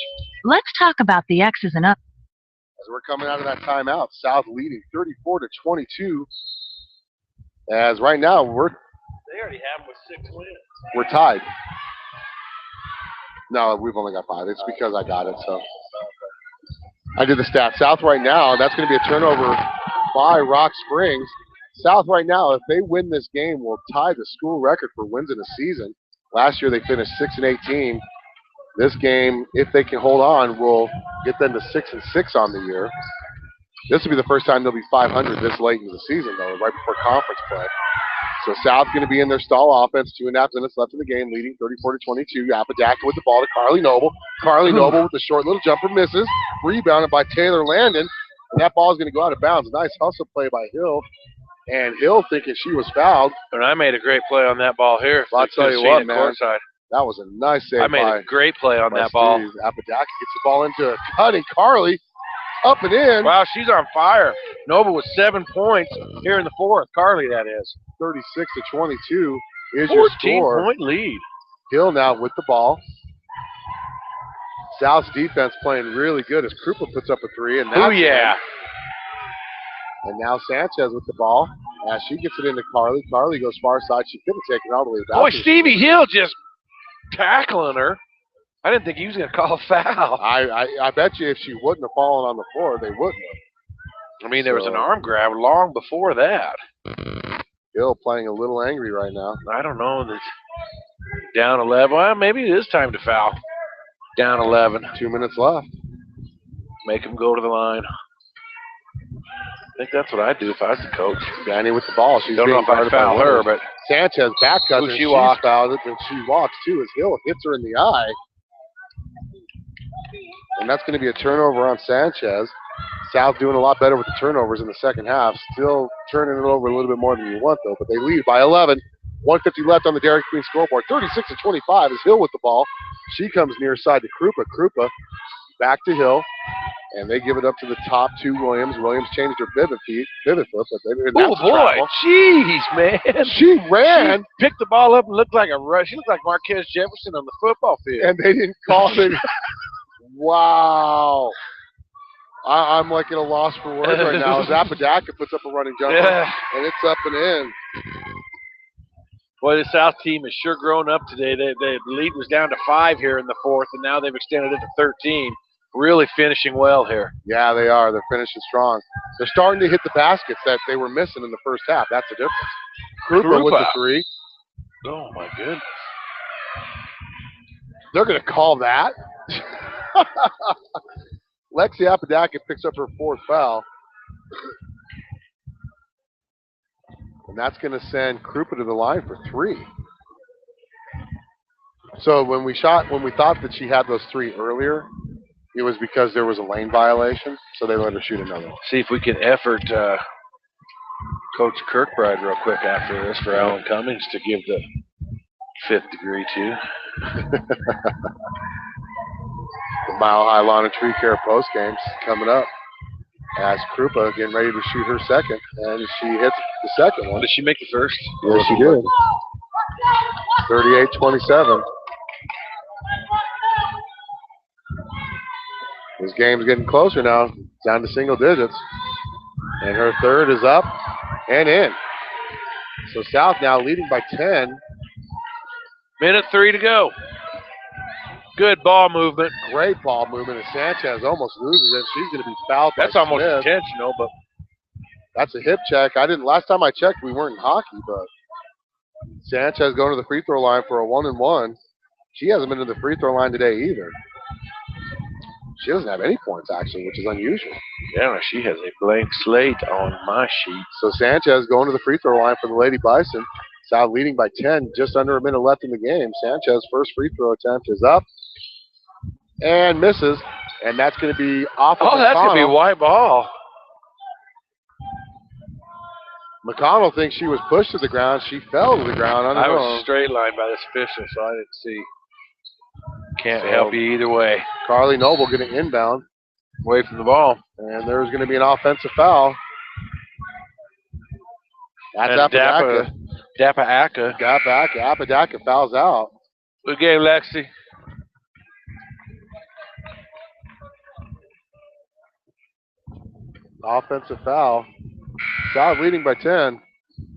Let's talk about the X's and O's.
As we're coming out of that timeout, South leading 34-22. As right now
They already have them with 6 wins.
we're tied. No, we've only got 5. It's because I got it, so I did the stats. South right now, that's going to be a turnover by Rock Springs. South right now, if they win this game, will tie the school record for wins in a season. Last year they finished 6-18. This game, if they can hold on, will get them to 6-6 on the year. This will be the first time they'll be 500 this late in the season, though, right before conference play. So South going to be in their stall offense. 2.5 minutes left in the game, leading 34-22. Apodaca with the ball to Carly Noble. Carly Noble with the short little jumper misses. Rebounded by Taylor Landon. And that ball is going to go out of bounds. Nice hustle play by Hill. And Hill thinking she was fouled.
And I made a great play on that ball here.
Well, I'll tell you what, man.
Courtside.
That was a nice save.
I made a great play on that ball.
Steve. Apodaca gets the ball into a cutting Carly. Up and in.
Wow, she's on fire. Noble with 7 points here in the 4th. Carly, that is.
36-22 is your score.
14-point lead.
Hill now with the ball. South's defense playing really good as Krupa puts up a 3. And
Oh, yeah.
And now Sanchez with the ball. As she gets it into Carly. Carly goes far side. She could have taken it all the way back.
Boy, Stevie Hill just tackling her. I didn't think he was going to call a foul.
I bet you if she wouldn't have fallen on the floor, they wouldn't have.
I mean, there was an arm grab long before that.
Hill playing a little angry right now.
I don't know. Down 11. Well, maybe it is time to foul. Down 11.
2 minutes left.
Make him go to the line. I think that's what I'd do if I was the coach.
Danny with the ball. She's
don't know if I'd foul her, but
Sanchez back cuts her.
She walked.
Fouled it, and she walks too as Hill hits her in the eye. And that's going to be a turnover on Sanchez. South doing a lot better with the turnovers in the second half. Still turning it over a little bit more than you want, though. But they lead by 11. 150 left on the Dairy Queen scoreboard. 36-25 is Hill with the ball. She comes near side to Krupa. Krupa back to Hill. And they give it up to the top to Williams. Williams changed her pivot foot, but they didn't.
Oh, boy. Jeez, man.
She ran.
She picked the ball up and looked like a rush. She looked like Marquez Jefferson on the football field.
And they didn't call it. Wow. I'm like at a loss for words right now. As Apodaca puts up a running jumper, and it's up and in.
Boy, the South team has sure grown up today. The lead was down to 5 here in the 4th, and now they've extended it to 13. Really finishing well here.
Yeah, they are. They're finishing strong. They're starting to hit the baskets that they were missing in the first half. That's the difference. Krupa with the 3.
Oh, my goodness.
They're going to call that. Lexi Apodaca picks up her 4th foul. And that's going to send Krupa to the line for 3. So when we thought that she had those 3 earlier, it was because there was a lane violation, so they let her shoot another one.
See if we can effort Coach Kirkbride real quick after this for Alan Cummings to give the 5th degree to.
The Mile High Lawn and Tree Care post game's coming up. As Krupa getting ready to shoot her 2nd, and she hits the 2nd one.
Did she make the 1st?
Yes, she did. 38-27. This game's getting closer now, down to single digits. And her 3rd is up and in. So South now leading by 10.
Minute 3 to go. Good ball movement.
Great ball movement, and Sanchez almost loses it. She's going to be fouled.
That's
by
almost
Smith.
intentional, but
That's a hip check. Last time I checked, we weren't in hockey, but Sanchez going to the free throw line for a 1-and-1. She hasn't been to the free throw line today either. She doesn't have any points, actually, which is unusual.
yeah, she has a blank slate on my sheet.
So Sanchez going to the free throw line for the Lady Bison. South leading by 10, just under a minute left in the game. Sanchez first free throw attempt is up and misses, and that's going to be off of
Oh, that's going to be a
McConnell.
white ball.
McConnell thinks she was pushed to the ground. She fell to the ground.
I was straight lined by this official, so I didn't see. Can't help you either way.
Carly Noble getting inbound,
Away from the ball.
and there's going to be an offensive foul. That's
And
Apodaca. Apodaca fouls out.
Good game, Lexi.
Offensive foul. South leading by 10.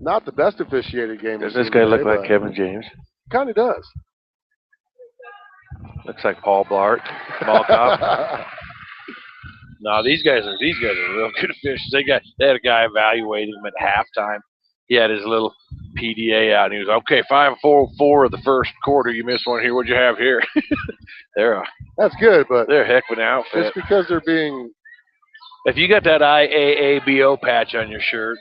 Not the best officiated game.
Does this guy look like Kevin James?
Kind of does.
Looks like Paul Blart. Ball cop. No, these guys are real good officials. They had a guy evaluating him at halftime. He had his little PDA out, and he was okay. 5-4 of the first quarter. You missed one here. What'd you have here?
That's good, but
they're a heck of an outfit.
just because they're being.
If you got that IAABO patch on your shirt,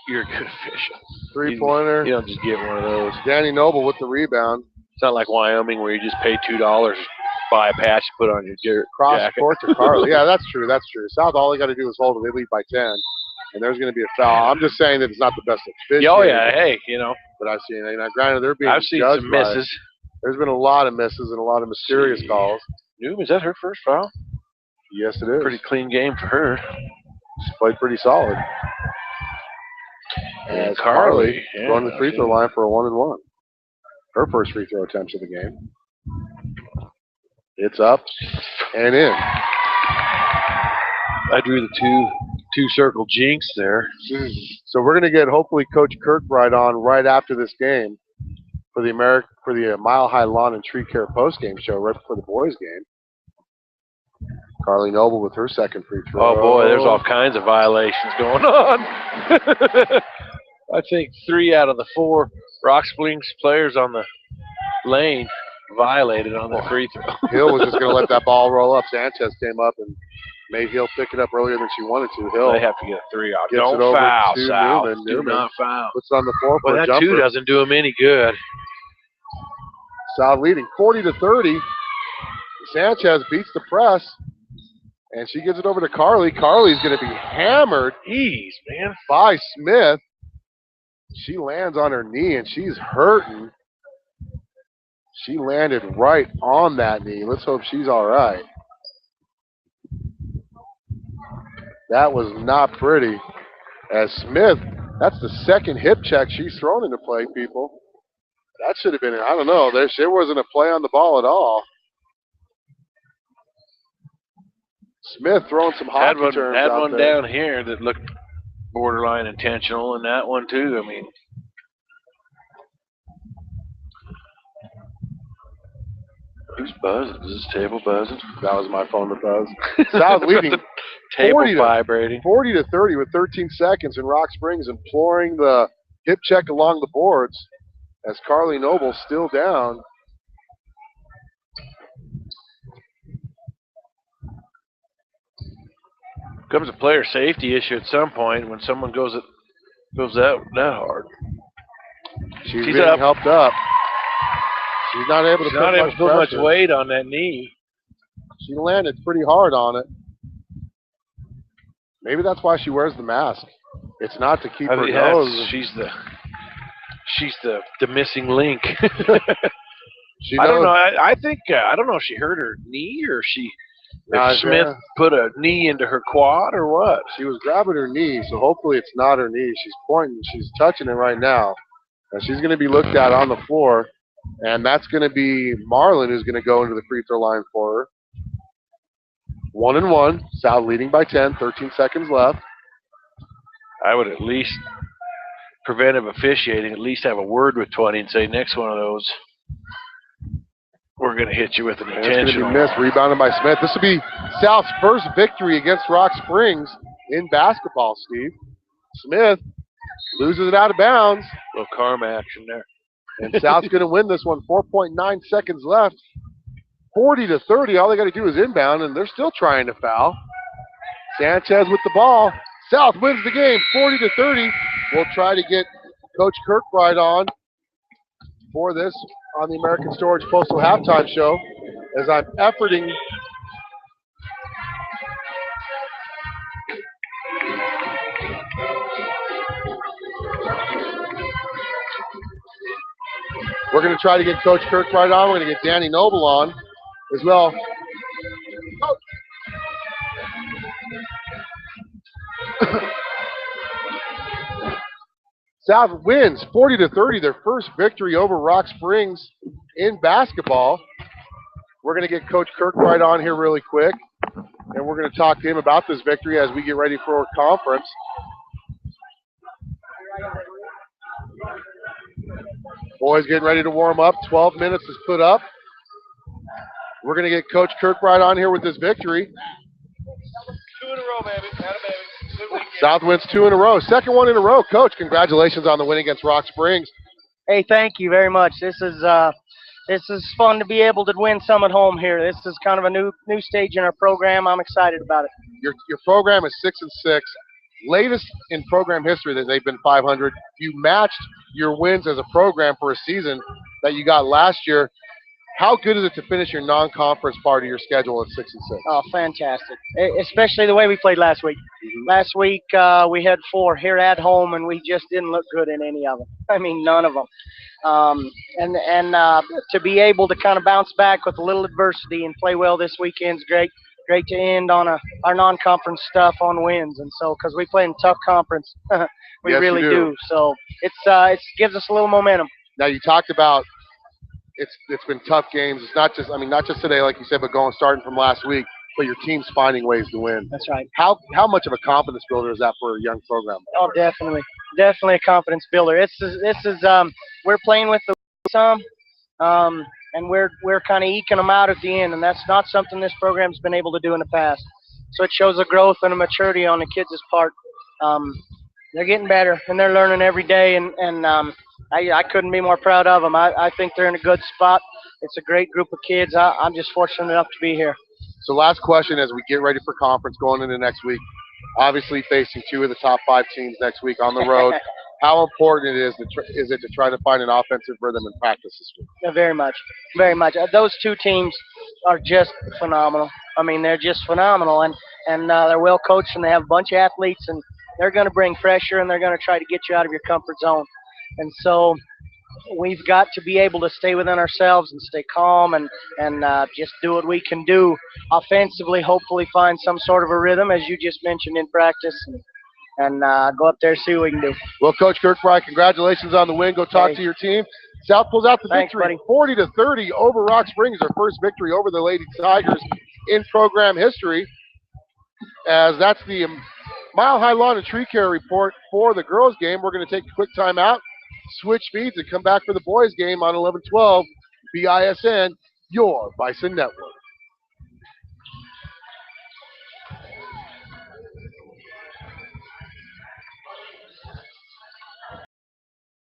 you're a good official.
3-pointer.
You don't just get one of those.
Danny Noble with the rebound.
It's not like Wyoming where you just pay $2, buy a patch, put on your
Cross
jacket.
court to Carly. Yeah, that's true. South, all they got to do is hold it. They lead by 10, and there's going to be a foul. I'm just saying that it's not the best officiated.
Oh, yeah. Hey,
But I've seen it. Now, granted, they're being
I've seen
judged
some
by-
misses.
There's been a lot of misses and a lot of mysterious calls.
Newman, is that her first foul?
Yes, it is.
Pretty clean game for her.
She's played pretty solid.
And
As
Carly,
going to the free throw line for a 1-and-1. Her first free throw attempt of the game. It's up and in.
I drew the two circle jinx there.
So we're going to get hopefully Coach Kirkbride on right after this game for the Mile High Lawn and Tree Care postgame show right before the boys game. Carly Noble with her second free throw.
Oh boy, there's all kinds of violations going on. I think 3 out of the 4 Rock Springs players on the lane violated on the free throw.
Hill was just going to let that ball roll up. Sanchez came up and made Hill pick it up earlier than she wanted to. Hill
They have to get a 3 out.
gets
Don't
it over
foul,
to
Sal.
Newman.
Do
Newman
not foul.
puts it on the floor for
Well,
a
that
jumper.
2 doesn't do him any good.
South leading 40-30. Sanchez beats the press, and she gives it over to Carly. Carly's going to be hammered
Jeez, man.
by Smith. She lands on her knee, and she's hurting. She landed right on that knee. Let's hope she's all right. That was not pretty. As Smith, that's the second hip check she's thrown into play, people. That should have been, I don't know, there wasn't a play on the ball at all. Smith throwing some hockey terms
Had
out
one
there.
down here that looked borderline intentional, and that one too. I mean, who's buzzing? Is this table buzzing?
That was my phone that buzzed. South leading
Table
40
vibrating.
40-30 with 13 seconds, and Rock Springs imploring the hip check along the boards as Carly Noble still down.
Comes a player safety issue at some point when someone goes that hard.
She's being helped up. She's not able to
put much weight on that knee.
She landed pretty hard on it. Maybe that's why she wears the mask. It's not to keep her nose.
She's the missing link.
She
I don't know. I think I don't know if she hurt her knee or if Smith put a knee into her quad or what.
She was grabbing her knee, so hopefully it's not her knee. She's pointing. She's touching it right now. And she's going to be looked at on the floor. And that's going to be Marlin who's going to go into the free throw line for her. 1-1. South leading by 10. 13 seconds left.
I would at least, preventive officiating, at least have a word with 20 and say, next one of those, we're going to hit you with an intentional.
It's going to be missed. Rebounded by Smith. This will be South's first victory against Rock Springs in basketball, Steve. Smith loses it out of bounds.
A little karma action there.
And South's going to win this one. 4.9 seconds left. 40-30. All they got to do is inbound, and they're still trying to foul. Sanchez with the ball. South wins the game, 40-30. We'll try to get Coach Kirkbride on for this on the American Storage Postal Halftime Show as I'm efforting. We're going to try to get Coach Kirkbride on. We're going to get Danny Noble on as well. South wins 40-30, their first victory over Rock Springs in basketball. We're going to get Coach Kirkbride on here really quick, and we're going to talk to him about this victory as we get ready for our conference. Boys getting ready to warm up. 12 minutes is put up. We're going to get Coach Kirkbride on here with this victory.
2 in a row, baby. Had a baby.
South wins 2 in a row. Second one in a row. Coach, congratulations on the win against Rock Springs.
Hey, thank you very much. This is fun to be able to win some at home here. This is kind of a new stage in our program. I'm excited about it.
Your program is 6-6. Latest in program history that they've been 500. You matched your wins as a program for a season that you got last year. How good is it to finish your non-conference part of your schedule at 6-6?
Oh, fantastic! Especially the way we played last week. Last week we had 4 here at home, and we just didn't look good in any of them. I mean, none of them. And to be able to kind of bounce back with a little adversity and play well this weekend's great. Great to end on our non-conference stuff on wins, and so because we play in a tough conference, we
yes,
really do. So it gives us a little momentum.
Now you talked about. It's been tough games. It's not just today, like you said, but starting from last week. But your team's finding ways to win.
That's right.
How much of a confidence builder is that for a young program?
Oh, definitely a confidence builder. We're playing with some, and we're kind of eking them out at the end, and that's not something this program's been able to do in the past. So it shows a growth and a maturity on the kids' part. They're getting better, and they're learning every day, and I couldn't be more proud of them. I think they're in a good spot. It's a great group of kids. I'm just fortunate enough to be here.
So last question as we get ready for conference going into next week, obviously facing 2 of the top 5 teams next week on the road. How important is it to try to find an offensive rhythm in practice this week?
Yeah, very much, very much. Those 2 teams are just phenomenal. I mean, they're just phenomenal, and they're well coached, and they have a bunch of athletes, and they're going to bring pressure, and they're going to try to get you out of your comfort zone. And so we've got to be able to stay within ourselves and stay calm and just do what we can do offensively, hopefully find some sort of a rhythm, as you just mentioned, in practice, and go up there and see what we can do.
Well, Coach Kirkbride, congratulations on the win. Go talk to your team. South pulls out the victory, 40-30 over Rock Springs, their first victory over the Lady Tigers in program history, as that's the Mile High Lawn and Tree Care report for the girls' game. We're going to take a quick timeout, switch feeds, and come back for the boys' game on 11-12 BISN, your Bison Network.